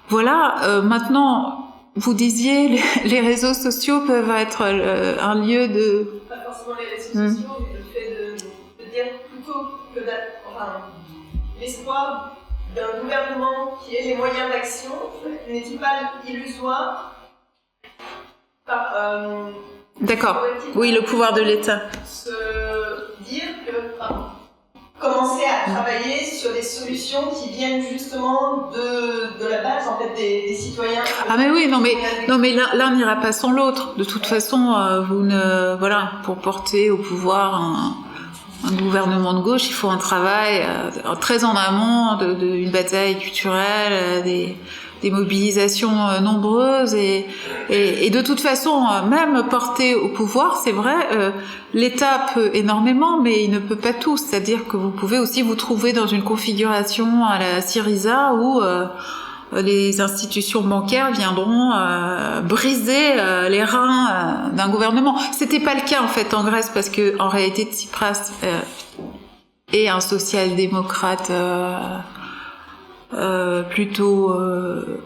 voilà, maintenant, vous disiez, les réseaux sociaux peuvent être un lieu de... Pas forcément les réseaux sociaux, mais le fait de dire plutôt que l'espoir d'un gouvernement qui ait les moyens d'action n'est-il pas illusoire D'accord, oui, le pouvoir de l'État. Se dire que... commencer à travailler sur des solutions qui viennent justement de la base en fait des citoyens. Ah mais oui, non mais l'un n'ira pas sans l'autre. De toute façon, pour porter au pouvoir un gouvernement de gauche, il faut un travail très en amont d'une bataille culturelle, des mobilisations nombreuses et de toute façon, même porté au pouvoir, c'est vrai, l'État peut énormément, mais il ne peut pas tout. C'est-à-dire que vous pouvez aussi vous trouver dans une configuration à la Syriza où les institutions bancaires viendront briser les reins d'un gouvernement. C'était pas le cas en fait en Grèce parce que en réalité Tsipras est un social-démocrate plutôt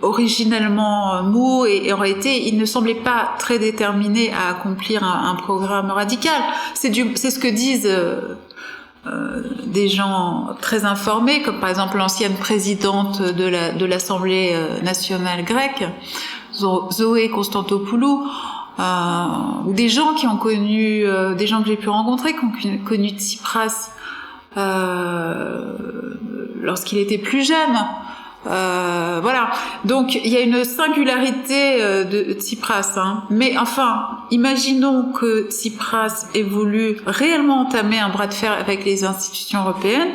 originellement mou et en réalité il ne semblait pas très déterminé à accomplir un programme radical. C'est ce que disent des gens très informés, comme par exemple l'ancienne présidente de l'Assemblée nationale grecque, Zoé Constantopoulou, ou des gens qui ont connu, des gens que j'ai pu rencontrer, qui ont connu Tsipras lorsqu'il était plus jeune. Voilà. Donc il y a une singularité de Tsipras, hein. Mais enfin, imaginons que Tsipras ait voulu réellement entamer un bras de fer avec les institutions européennes,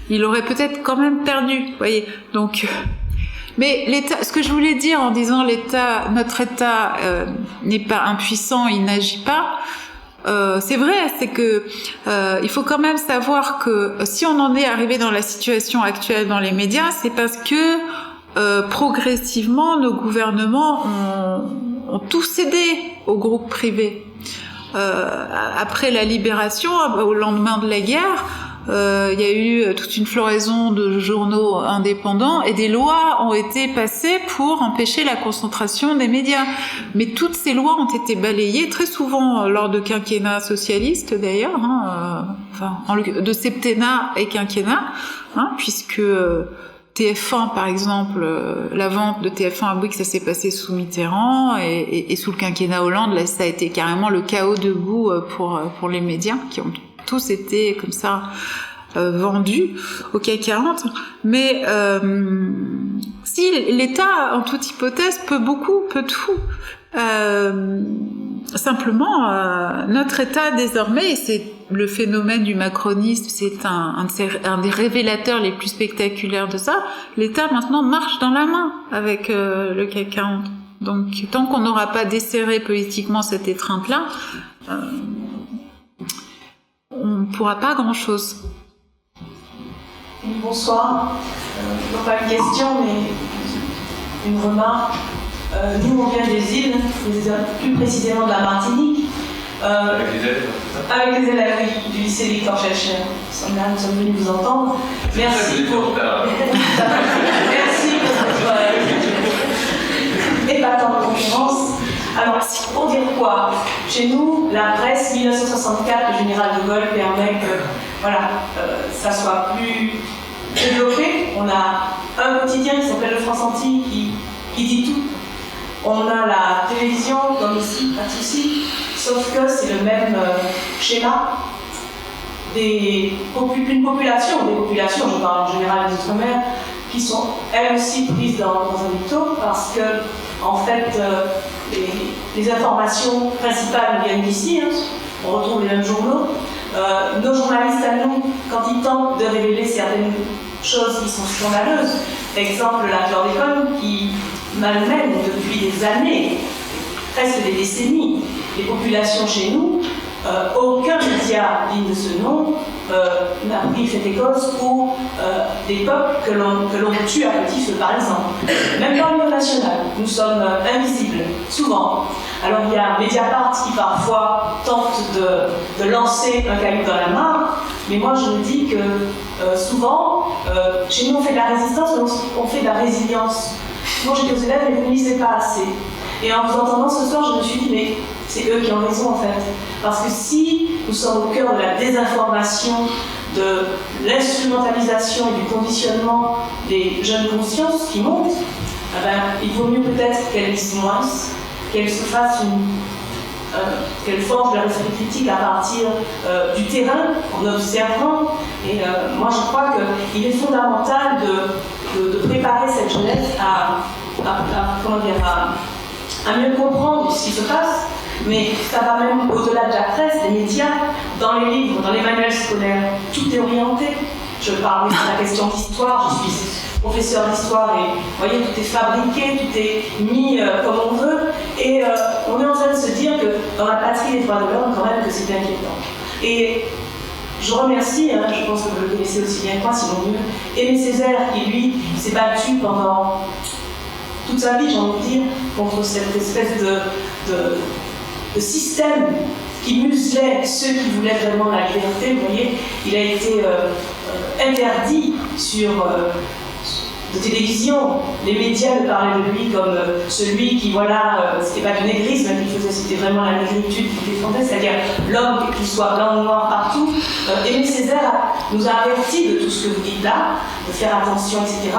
il aurait peut-être quand même perdu, vous voyez. Donc, mais l'État, ce que je voulais dire en disant notre État n'est pas impuissant, il n'agit pas. C'est vrai, c'est que il faut quand même savoir que si on en est arrivé dans la situation actuelle dans les médias, c'est parce que progressivement nos gouvernements ont tout cédé aux groupes privés. Après la libération, au lendemain de la guerre, il y a eu toute une floraison de journaux indépendants et des lois ont été passées pour empêcher la concentration des médias. Mais toutes ces lois ont été balayées très souvent lors de quinquennats socialistes d'ailleurs, de septennat et quinquennat, puisque TF1 par exemple, la vente de TF1 à Bouygues, ça s'est passé sous Mitterrand et sous le quinquennat Hollande, là ça a été carrément le chaos debout pour les médias qui ont tous été comme ça vendus au CAC 40. Mais si l'État, en toute hypothèse, peut tout. Simplement, notre État désormais, et c'est le phénomène du macronisme, c'est un des révélateurs les plus spectaculaires de ça, l'État maintenant marche dans la main avec le CAC 40. Donc tant qu'on n'aura pas desserré politiquement cette étreinte-là, on ne pourra pas grand-chose. Bonsoir. Non pas une question, mais une remarque. Nous, on vient des îles, plus précisément de la Martinique. Avec les élèves, c'est ça ? Avec les élèves du lycée Victor Schœlcher. Nous sommes venus vous entendre. Merci pour votre épatante conférence. Alors, pour dire quoi ? Chez nous, la presse 1964, le général de Gaulle permet que ça soit plus développé. On a un quotidien qui s'appelle le France Antilles qui dit tout. On a la télévision, comme ici, pas de souci, sauf que c'est le même schéma d'une population, je parle en général des Outre-mer, qui sont elles aussi prises dans un mytho parce que, en fait, les informations principales viennent d'ici, on retrouve les mêmes journaux. Nos journalistes à nous, quand ils tentent de révéler certaines choses qui sont scandaleuses, exemple la chlordécone, qui malmène depuis des années, presque des décennies, les populations chez nous, aucun média digne de ce nom n'a pris fait et cause pour des peuples que l'on tue à petit feu, par exemple. Même dans le niveau national, nous sommes invisibles, souvent. Alors il y a Mediapart qui parfois tente de lancer un caillou dans la mare, mais moi je me dis que souvent, chez nous on fait de la résistance, mais on fait de la résilience. Moi j'ai dit aux élèves, mais vous ne lisez pas assez. Et en vous entendant ce soir, je me suis dit, mais c'est eux qui ont raison en fait. Parce que si nous sommes au cœur de la désinformation, de l'instrumentalisation et du conditionnement des jeunes consciences qui montent, eh ben, il vaut mieux peut-être qu'elles lisent moins, qu'elles se fassent qu'elles forgent leur esprit critique à partir du terrain, en observant. Et moi je crois qu'il est fondamental de préparer cette jeunesse à mieux comprendre ce qui se passe, mais ça va même au-delà de la presse, des médias, dans les livres, dans les manuels scolaires, tout est orienté. Je parle de la question d'histoire, je suis professeur d'histoire et vous voyez, tout est fabriqué, tout est mis comme on veut, et on est en train de se dire que dans la patrie des droits de l'homme, quand même, que c'est inquiétant. Et je remercie, je pense que vous le connaissez aussi bien que moi, sinon mieux, Aimé Césaire, qui lui s'est battu pendant toute sa vie, j'ai envie de dire, contre cette espèce de système qui muselait ceux qui voulaient vraiment la liberté. Vous voyez, il a été interdit de télévision. Les médias le parlaient de lui comme celui qui, voilà, c'était pas du négrisme qu'il faisait, c'était vraiment la négritude qu'il défendait, c'est-à-dire l'homme, qu'il soit blanc ou noir partout. Aimé Césaire nous a avertis de tout ce que vous dites là, de faire attention, etc.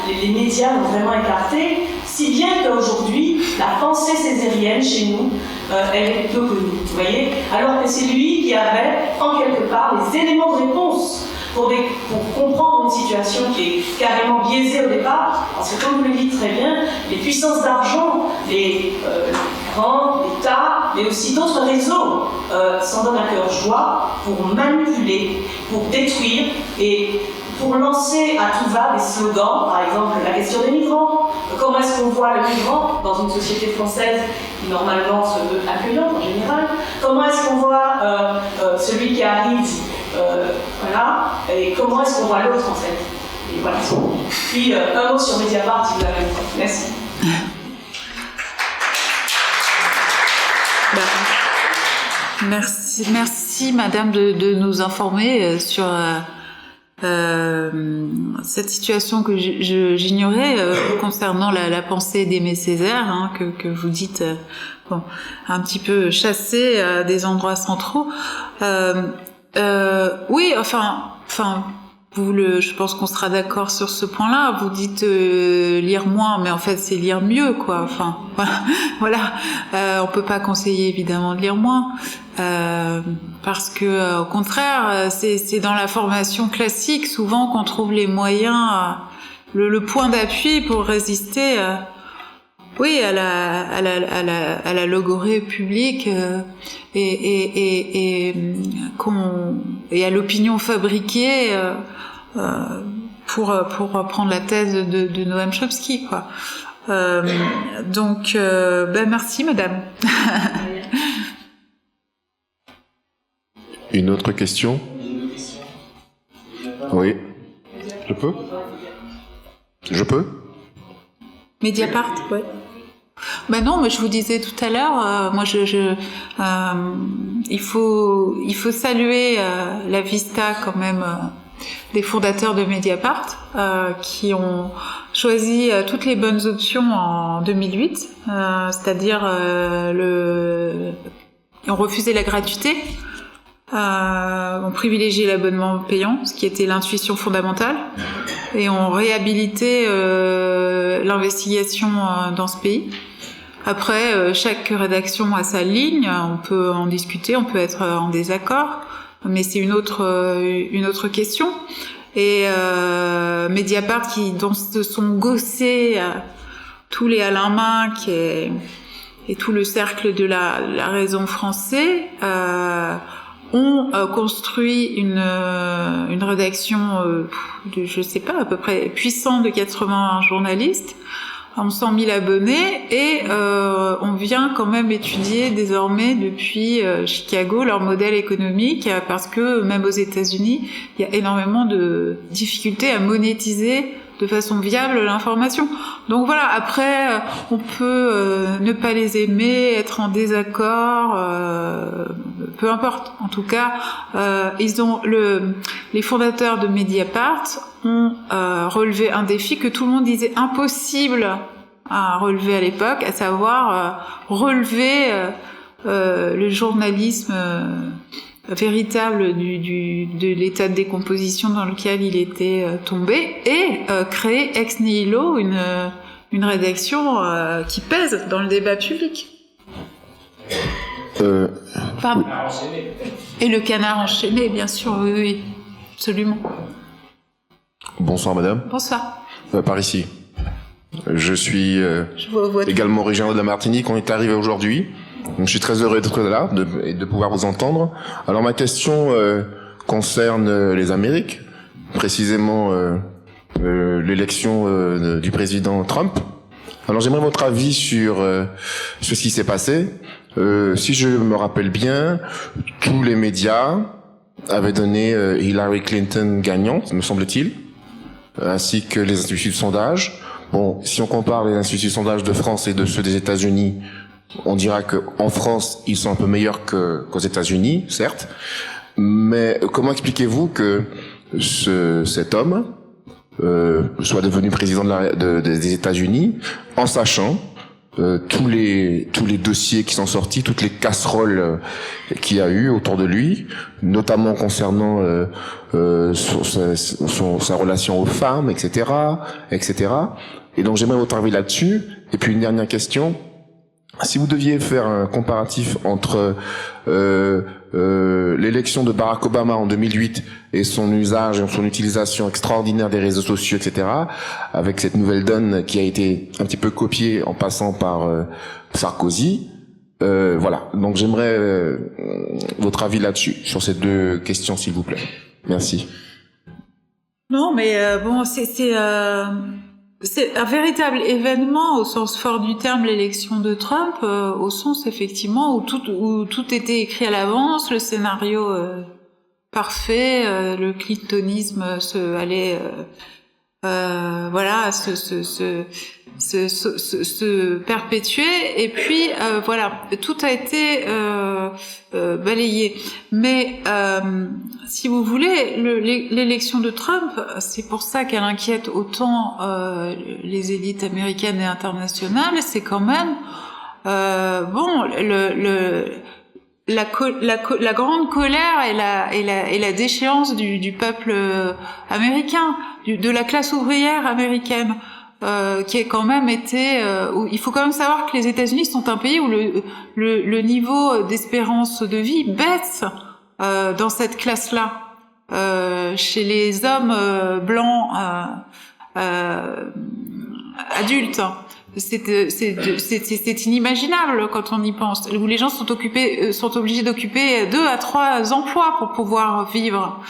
Les médias l'ont vraiment écarté, si bien qu'aujourd'hui, la pensée césarienne chez nous, elle est peu connue, vous voyez, alors que c'est lui qui avait, en quelque part, les éléments de réponse pour comprendre une situation qui est carrément biaisée au départ, parce que comme vous le dites très bien, les puissances d'argent, les grands, l'État, mais aussi d'autres réseaux s'en donnent à cœur joie pour manipuler, pour détruire et pour lancer à tout va des slogans, par exemple la question des migrants. Comment est-ce qu'on voit le migrant dans une société française qui normalement se veut accueillante en général? Comment est-ce qu'on voit celui qui arrive, voilà, et comment est-ce qu'on voit l'autre en fait? Et voilà. Puis un mot sur Mediapart si vous l'avez. Merci. Merci Madame de nous informer sur cette situation que j'ignorais concernant la pensée d'Aimé Césaire, que vous dites bon, un petit peu chassée des endroits centraux. Oui, enfin, je pense qu'on sera d'accord sur ce point-là. Vous dites lire moins, mais en fait c'est lire mieux, quoi. Enfin, voilà. On peut pas conseiller évidemment de lire moins, parce que au contraire, c'est dans la formation classique souvent qu'on trouve les moyens, le point d'appui pour résister. Oui, à la logorée publique et à l'opinion fabriquée pour prendre la thèse de Noam Chomsky, quoi. Donc, merci, madame. Une autre question? Oui. Je peux? Mediapart, oui. Ben non, mais je vous disais tout à l'heure, moi il faut saluer la vista quand même des fondateurs de Mediapart qui ont choisi toutes les bonnes options en 2008, c'est-à-dire ont refusé la gratuité, ont privilégié l'abonnement payant, ce qui était l'intuition fondamentale, et ont réhabilité l'investigation dans ce pays. Après, chaque rédaction a sa ligne, on peut en discuter, on peut être en désaccord, mais c'est une autre question. Et Mediapart dont se sont gossés tous les Alain Minc et tout le cercle de la raison français ont construit une rédaction de, je sais pas, à peu près puissante de 80 journalistes ont 100 000 abonnés et on vient quand même étudier désormais depuis Chicago leur modèle économique parce que même aux États-Unis, il y a énormément de difficultés à monétiser de façon viable l'information. Donc voilà, après on peut ne pas les aimer, être en désaccord, peu importe. En tout cas, les fondateurs de Mediapart ont relevé un défi que tout le monde disait impossible à relever à l'époque, à savoir relever le journalisme véritable de l'état de décomposition dans lequel il était tombé et créer ex nihilo une rédaction qui pèse dans le débat public. Pardon. Et le canard enchaîné, bien sûr, oui, absolument. Bonsoir madame. Bonsoir. Par ici. Je suis également originaire de la Martinique, on est arrivé aujourd'hui. Donc, je suis très heureux d'être là et de pouvoir vous entendre. Alors ma question concerne les Amériques, précisément l'élection du président Trump. Alors j'aimerais votre avis sur ce qui s'est passé. Si je me rappelle bien, tous les médias avaient donné Hillary Clinton gagnante, me semble-t-il, ainsi que les instituts de sondage. Bon, si on compare les instituts de sondage de France et de ceux des États-Unis, on dira que en France, ils sont un peu meilleurs qu'aux États-Unis, certes. Mais comment expliquez-vous que cet homme soit devenu président des États-Unis en sachant tous les dossiers qui sont sortis, toutes les casseroles qu'il y a eu autour de lui, notamment concernant sa relation aux femmes, etc., etc. Et donc j'aimerais votre avis là-dessus. Et puis une dernière question. Si vous deviez faire un comparatif entre l'élection de Barack Obama en 2008 et son usage et son utilisation extraordinaire des réseaux sociaux, etc., avec cette nouvelle donne qui a été un petit peu copiée en passant par Sarkozy, voilà. Donc j'aimerais votre avis là-dessus, sur ces deux questions, s'il vous plaît. Merci. Non, mais bon, c'est un véritable événement au sens fort du terme, l'élection de Trump, au sens effectivement où tout était écrit à l'avance, le scénario parfait, le clintonisme allait voilà se perpétuer, et puis voilà, tout a été balayé. Mais si vous voulez, l'élection de Trump, c'est pour ça qu'elle inquiète autant les élites américaines et internationales. C'est quand même bon, la grande colère et la déchéance du peuple américain, de la classe ouvrière américaine. Qui est quand même été il faut quand même savoir que les États-Unis sont un pays où le niveau d'espérance de vie baisse dans cette classe-là, chez les hommes blancs adultes. C'est inimaginable quand on y pense, où les gens sont obligés d'occuper 2 à 3 emplois pour pouvoir vivre.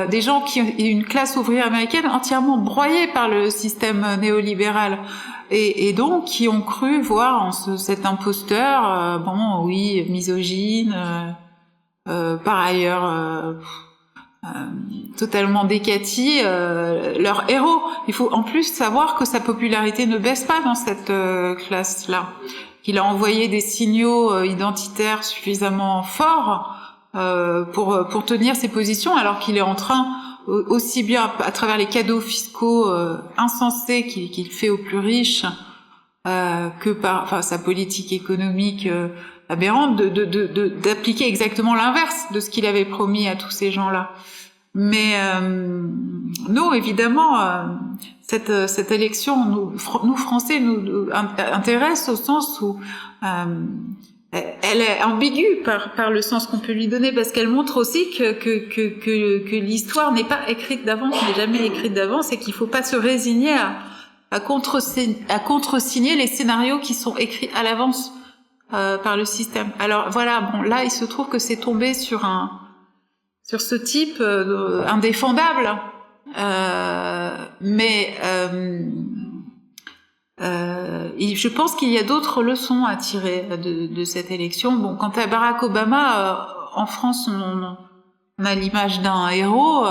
Des gens qui ont une classe ouvrière américaine entièrement broyée par le système néolibéral, et donc qui ont cru voir en cet imposteur, bon oui, misogyne, par ailleurs totalement décati, leur héros. Il faut en plus savoir que sa popularité ne baisse pas dans cette classe-là. Il a envoyé des signaux identitaires suffisamment forts pour tenir ses positions, alors qu'il est en train, aussi bien à travers les cadeaux fiscaux insensés qu'il fait aux plus riches, que par sa politique économique aberrante, d'appliquer exactement l'inverse de ce qu'il avait promis à tous ces gens-là. Mais nous, évidemment, cette élection, nous Français, nous intéresse au sens où elle est ambiguë par le sens qu'on peut lui donner, parce qu'elle montre aussi que l'histoire n'est pas écrite d'avance, n'est jamais écrite d'avance, et qu'il faut pas se résigner à contresigner les scénarios qui sont écrits à l'avance par le système. Alors voilà, bon, là il se trouve que c'est tombé sur ce type indéfendable, mais Et je pense qu'il y a d'autres leçons à tirer de cette élection. Bon, quant à Barack Obama, en France, on a l'image d'un héros.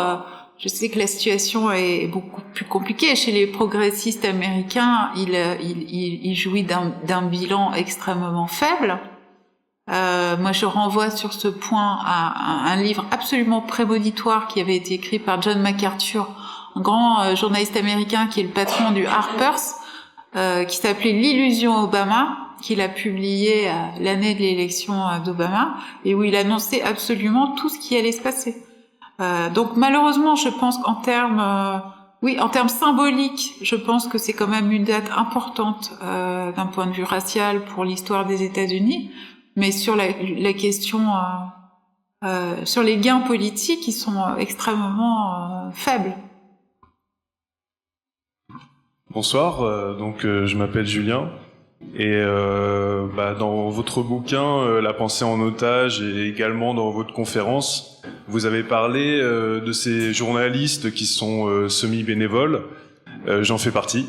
Je sais que la situation est beaucoup plus compliquée. Chez les progressistes américains, il jouit d'un bilan extrêmement faible. Moi, je renvoie sur ce point à un livre absolument prémonitoire qui avait été écrit par John MacArthur, un grand journaliste américain qui est le patron du Harper's, qui s'appelait L'illusion Obama, qu'il a publié l'année de l'élection d'Obama, et où il annonçait absolument tout ce qui allait se passer. Donc malheureusement, je pense qu'en termes en termes symboliques, je pense que c'est quand même une date importante d'un point de vue racial pour l'histoire des États-Unis, mais sur la question sur les gains politiques, ils sont extrêmement faibles. Bonsoir, je m'appelle Julien et dans votre bouquin La pensée en otage et également dans votre conférence, vous avez parlé de ces journalistes qui sont semi-bénévoles. J'en fais partie,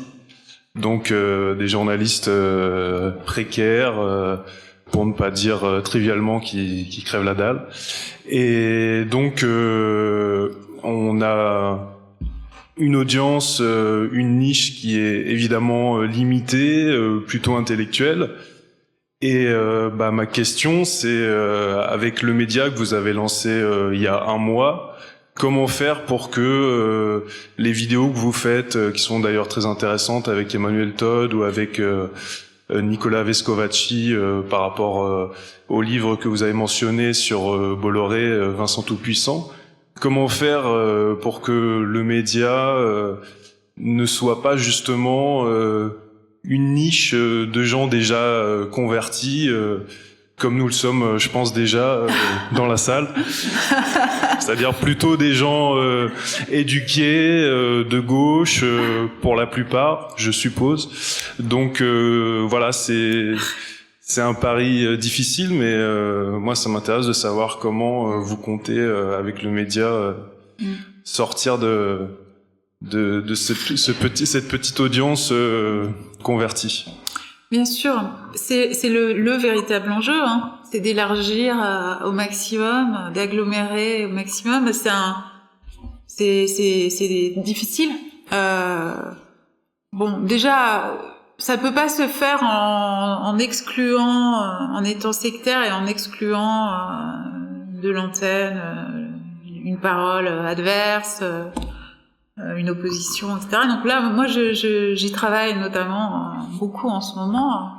donc des journalistes précaires, pour ne pas dire trivialement qui crèvent la dalle. Et donc on a une audience, une niche qui est évidemment limitée, plutôt intellectuelle. Et ma question, c'est avec le média que vous avez lancé il y a un mois, comment faire pour que les vidéos que vous faites, qui sont d'ailleurs très intéressantes avec Emmanuel Todd ou avec Nicolas Vescovaci par rapport au livre que vous avez mentionné sur Bolloré, Vincent Tout-Puissant, comment faire pour que le média ne soit pas justement une niche de gens déjà convertis, comme nous le sommes, je pense, déjà dans la salle. C'est-à-dire plutôt des gens éduqués, de gauche, pour la plupart, je suppose. Donc voilà, c'est un pari difficile, mais moi, ça m'intéresse de savoir comment vous comptez, avec le média, sortir de cette petite audience convertie. Bien sûr, c'est le véritable enjeu, hein. C'est d'élargir au maximum, d'agglomérer au maximum. C'est difficile. Bon, déjà, ça peut pas se faire en excluant, en étant sectaire et en excluant de l'antenne une parole adverse, une opposition, etc. Donc là, moi, j'y travaille notamment beaucoup en ce moment.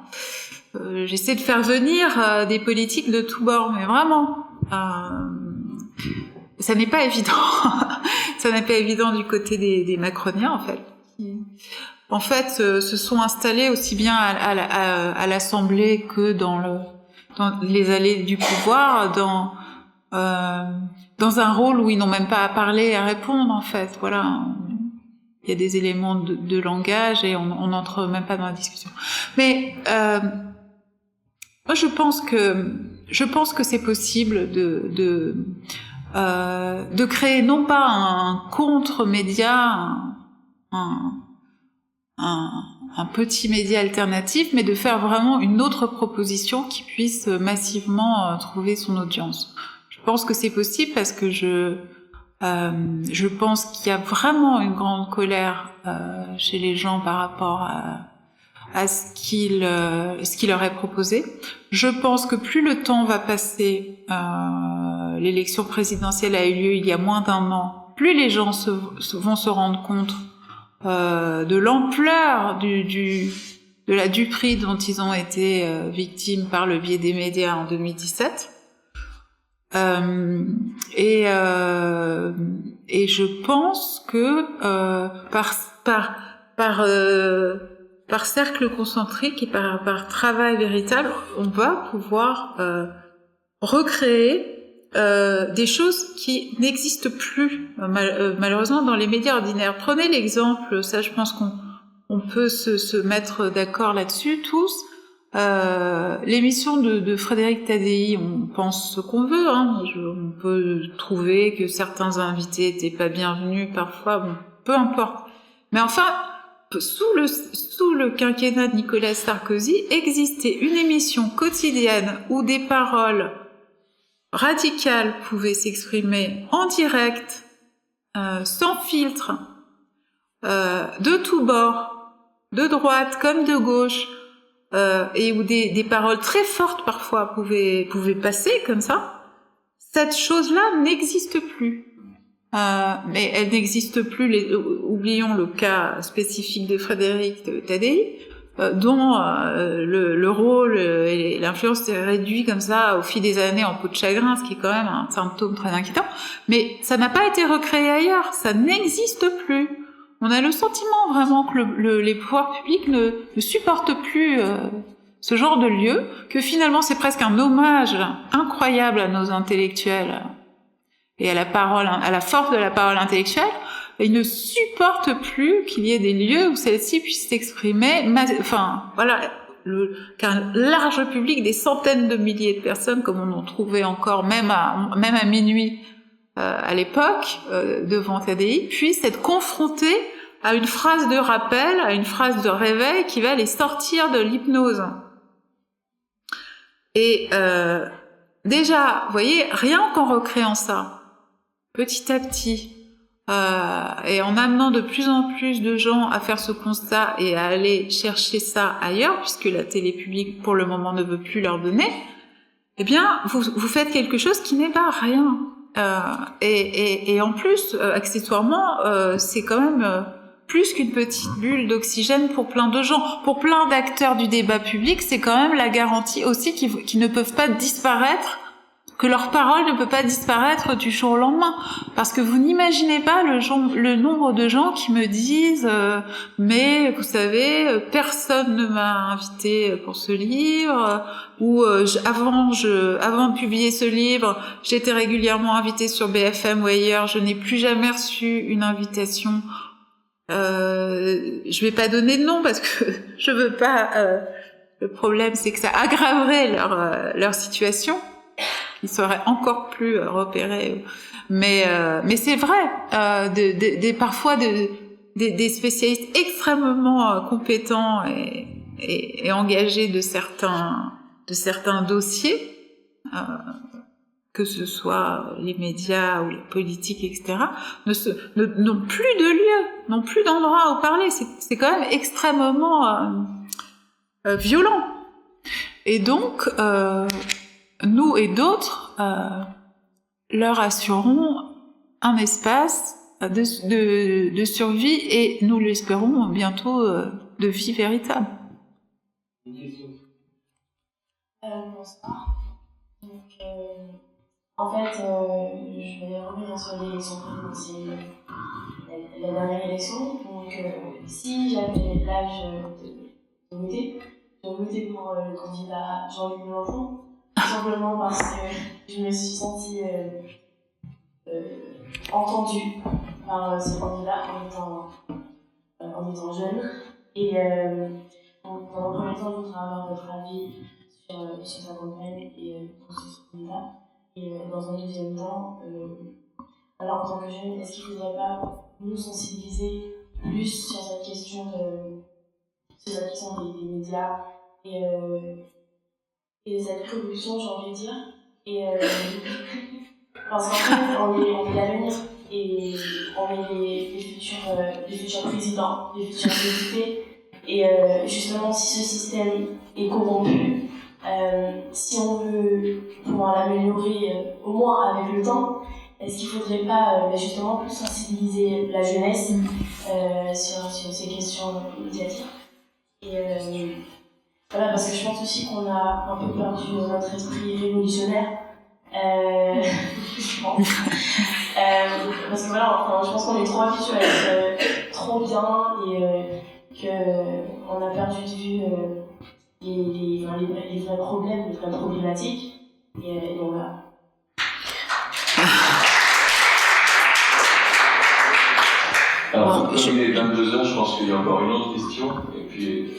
J'essaie de faire venir des politiques de tous bords, mais vraiment, ça n'est pas évident. Ça n'est pas évident du côté des macroniens, en fait. En fait, se sont installés aussi bien à l'Assemblée que dans les allées du pouvoir, dans un rôle où ils n'ont même pas à parler, à répondre, en fait. Voilà. Il y a des éléments de langage et on n'entre même pas dans la discussion. Mais moi, je pense que c'est possible de créer non pas un contre-média, un petit média alternatif, mais de faire vraiment une autre proposition qui puisse massivement trouver son audience. Je pense que c'est possible parce que je pense qu'il y a vraiment une grande colère chez les gens par rapport à ce qui leur est proposé. Je pense que plus le temps va passer, l'élection présidentielle a eu lieu il y a moins d'un an, plus les gens vont se rendre compte de l'ampleur de la duperie dont ils ont été victimes par le biais des médias en 2017. Et je pense que par cercle concentrique et par travail véritable, on va pouvoir recréer des choses qui n'existent plus malheureusement dans les médias ordinaires. Prenez l'exemple, ça je pense qu'on peut se mettre d'accord là-dessus tous. L'émission de Frédéric Tadei, on pense ce qu'on veut, hein. On peut trouver que certains invités étaient pas bienvenus parfois, bon, peu importe. Mais enfin, sous le quinquennat de Nicolas Sarkozy, existait une émission quotidienne où des paroles radicales pouvaient s'exprimer en direct, sans filtre, de tous bords, de droite comme de gauche, et où des paroles très fortes parfois pouvaient passer comme ça. Cette chose-là n'existe plus. Mais elle n'existe plus, oublions le cas spécifique de Frédéric Tadei, dont le rôle et l'influence s'est réduit comme ça au fil des années en peau de chagrin, ce qui est quand même un symptôme très inquiétant. Mais ça n'a pas été recréé ailleurs, ça n'existe plus. On a le sentiment vraiment que les pouvoirs publics ne supportent plus ce genre de lieu, que finalement c'est presque un hommage incroyable à nos intellectuels et à la force de la parole intellectuelle. Ils ne supportent plus qu'il y ait des lieux où celle-ci puisse s'exprimer, qu'un large public, des centaines de milliers de personnes, comme on en trouvait encore même à minuit à l'époque, devant TDI, puissent être confrontés à une phrase de rappel, à une phrase de réveil qui va les sortir de l'hypnose. Et déjà, vous voyez, rien qu'en recréant ça, petit à petit, et en amenant de plus en plus de gens à faire ce constat et à aller chercher ça ailleurs, puisque la télé publique, pour le moment, ne veut plus leur donner, eh bien, vous faites quelque chose qui n'est pas rien. Et en plus, accessoirement, c'est quand même plus qu'une petite bulle d'oxygène pour plein de gens. Pour plein d'acteurs du débat public, c'est quand même la garantie aussi qu'ils ne peuvent pas disparaître, que leur parole ne peut pas disparaître du jour au lendemain. Parce que vous n'imaginez pas le nombre de gens qui me disent mais vous savez, personne ne m'a invité pour ce livre, ou avant de publier ce livre, j'étais régulièrement invitée sur BFM ou ailleurs, je n'ai plus jamais reçu une invitation. Je vais pas donner de nom parce que je veux pas. Le problème, c'est que ça aggraverait leur situation. Ils seraient encore plus repérés. Mais c'est vrai. Parfois des spécialistes extrêmement compétents et engagés de certains dossiers. Que ce soit les médias ou les politiques, etc., n'ont plus de lieu, n'ont plus d'endroit où parler. C'est quand même extrêmement violent. Et donc, nous et d'autres leur assurons un espace de survie et nous l'espérons bientôt de vie véritable. Une question. Bonsoir. Donc, en fait, je vais revenir sur l'élection présidentielle, la dernière élection. Donc, si j'avais l'âge de voter, je votais pour le candidat Jean-Luc Mélenchon, tout simplement parce que je me suis sentie entendue par ce candidat en étant jeune. Et donc, dans un premier temps, je voudrais avoir votre avis sur sa campagne et pour ce candidat. Et dans un deuxième temps, alors en tant que jeune, est-ce qu'il ne faudrait pas nous sensibiliser plus sur cette question des médias et de cette production, j'ai envie de dire, et parce qu'en fait, on est l'avenir et on est les futurs présidents, les futurs députés, et justement, si ce système est corrompu, si on veut pouvoir l'améliorer au moins avec le temps, est-ce qu'il ne faudrait pas justement plus sensibiliser la jeunesse sur ces questions médiatiques? Et voilà, parce que je pense aussi qu'on a un peu perdu notre esprit révolutionnaire. Je pense. Parce que voilà, enfin, je pense qu'on est trop habitué à être trop bien et qu'on a perdu de vue les vrais problèmes, les vraies problématiques. Et donc voilà. Alors, comme il est 22h, je pense qu'il y a encore une autre question. Et puis,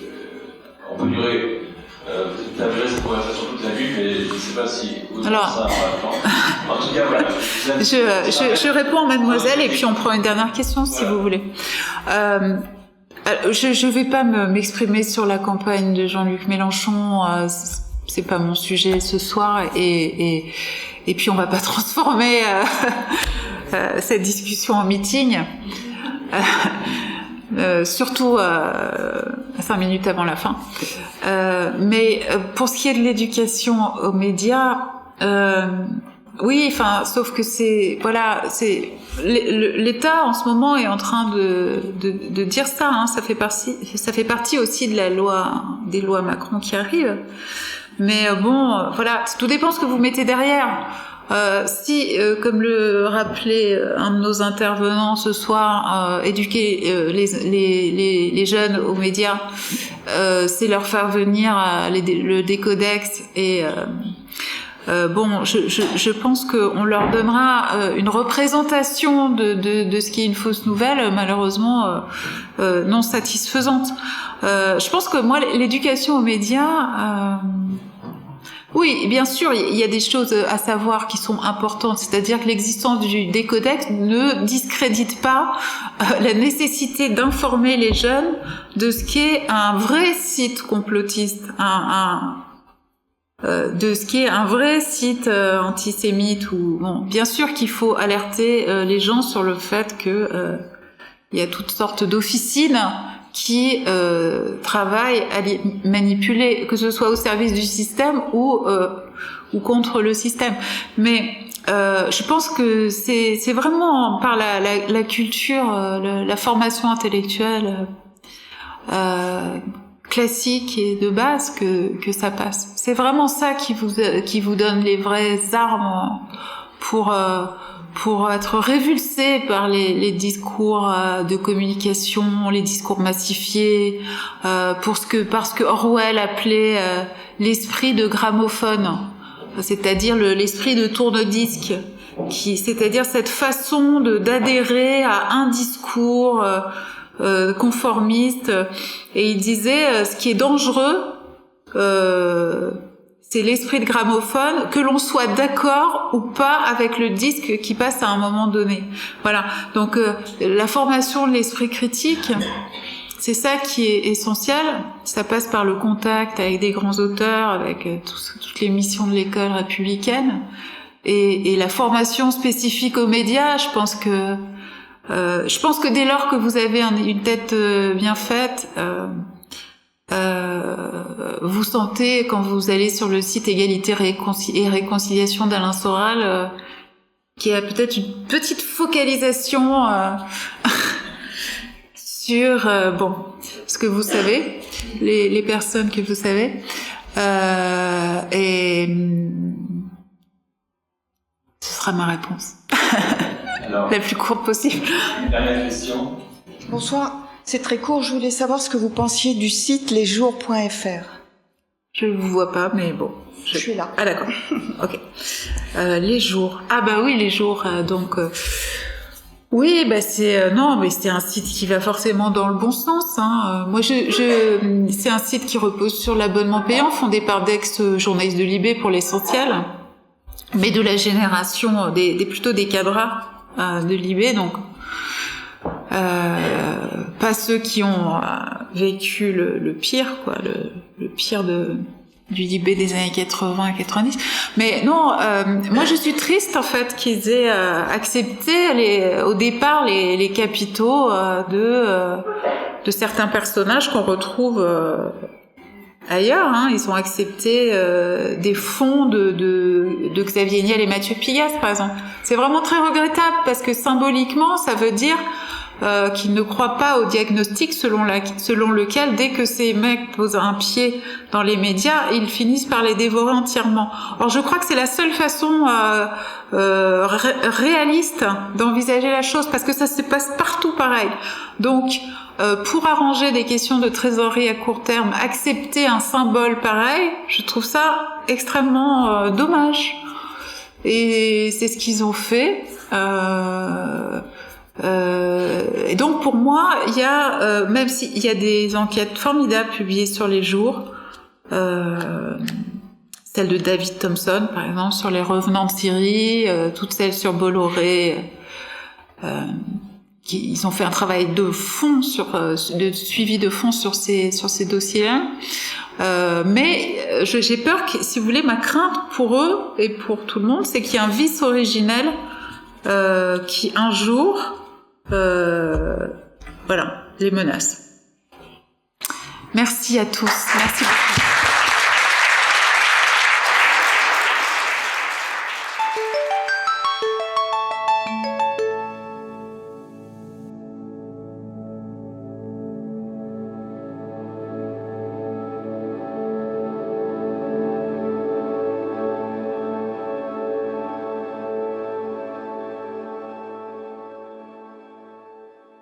on peut durer cette conversation toute la nuit, mais je ne sais pas si vous avez ça en tout cas, voilà. Je réponds à mademoiselle et puis on prend une dernière question si vous voulez. Je vais pas m'exprimer sur la campagne de Jean-Luc Mélenchon. C'est pas mon sujet ce soir. Et puis on va pas transformer cette discussion en meeting. Surtout 5 minutes avant la fin. Mais pour ce qui est de l'éducation aux médias, oui, enfin, sauf que l'État en ce moment est en train de dire ça. Hein, ça fait partie aussi de des lois Macron qui arrivent. Mais bon, voilà, tout dépend ce que vous mettez derrière. Si, comme le rappelait un de nos intervenants ce soir, éduquer les jeunes aux médias, c'est leur faire venir le décodex et bon, je pense qu'on leur donnera une représentation de ce qui est une fausse nouvelle, malheureusement non satisfaisante. Je pense que moi, l'éducation aux médias, oui, bien sûr, il y a des choses à savoir qui sont importantes, c'est-à-dire que l'existence du décodex ne discrédite pas la nécessité d'informer les jeunes de ce qu'est un vrai site complotiste, de ce qui est un vrai site antisémite ou bon, bien sûr qu'il faut alerter les gens sur le fait que il y a toutes sortes d'officines qui travaillent à les manipuler, que ce soit au service du système ou contre le système. Mais je pense que c'est vraiment par la culture, la formation intellectuelle classique et de base que ça passe. C'est vraiment ça qui vous donne les vraies armes pour être révulsé par les discours de communication, les discours massifiés, parce que Orwell appelait l'esprit de gramophone, c'est-à-dire l'esprit de tourne-disque, c'est-à-dire cette façon d'adhérer à un discours conformiste. Et il disait ce qui est dangereux, c'est l'esprit de gramophone, que l'on soit d'accord ou pas avec le disque qui passe à un moment donné. Voilà. Donc la formation de l'esprit critique, c'est ça qui est essentiel. Ça passe par le contact avec des grands auteurs, avec toutes les missions de l'école républicaine, et la formation spécifique aux médias. Je pense que dès lors que vous avez une tête bien faite, vous sentez, quand vous allez sur le site Égalité et Réconciliation d'Alain Soral, qu'il y a peut-être une petite focalisation sur ce que vous savez, les personnes que vous savez, et ce sera ma réponse. Alors, la plus courte possible. Dernière question. Bonsoir. C'est très court, je voulais savoir ce que vous pensiez du site lesjours.fr. Je ne vous vois pas, mais bon. Je suis là. Ah d'accord, ok. Les jours. Ah bah oui, les jours, oui, bah c'est... non, mais c'est un site qui va forcément dans le bon sens. Hein. Moi, c'est un site qui repose sur l'abonnement payant, fondé par d'ex-journalistes de Libé pour l'essentiel, mais de la génération, plutôt des cadres de Libé, donc... pas ceux qui ont vécu le pire, quoi, le pire du Libé des années 80 et 90. Mais non, moi je suis triste en fait qu'ils aient accepté au départ les capitaux de certains personnages qu'on retrouve ailleurs. Hein. Ils ont accepté des fonds de Xavier Niel et Mathieu Pigasse, par exemple. C'est vraiment très regrettable parce que symboliquement, ça veut dire qu'ils ne croient pas au diagnostic selon lequel, dès que ces mecs posent un pied dans les médias, ils finissent par les dévorer entièrement. Or, je crois que c'est la seule façon réaliste d'envisager la chose, parce que ça se passe partout pareil. Donc, pour arranger des questions de trésorerie à court terme, accepter un symbole pareil, je trouve ça extrêmement dommage. Et c'est ce qu'ils ont fait. Et donc pour moi, il y a, même s'il y a des enquêtes formidables publiées sur les jours, celle de David Thompson par exemple sur les revenants de Syrie, toutes celles sur Bolloré, ils ont fait un travail de fond de suivi de fond sur ces dossiers-là. Mais j'ai peur que, si vous voulez, ma crainte pour eux et pour tout le monde, c'est qu'il y ait un vice originel qui un jour, voilà, les menace. Merci à tous. Merci beaucoup.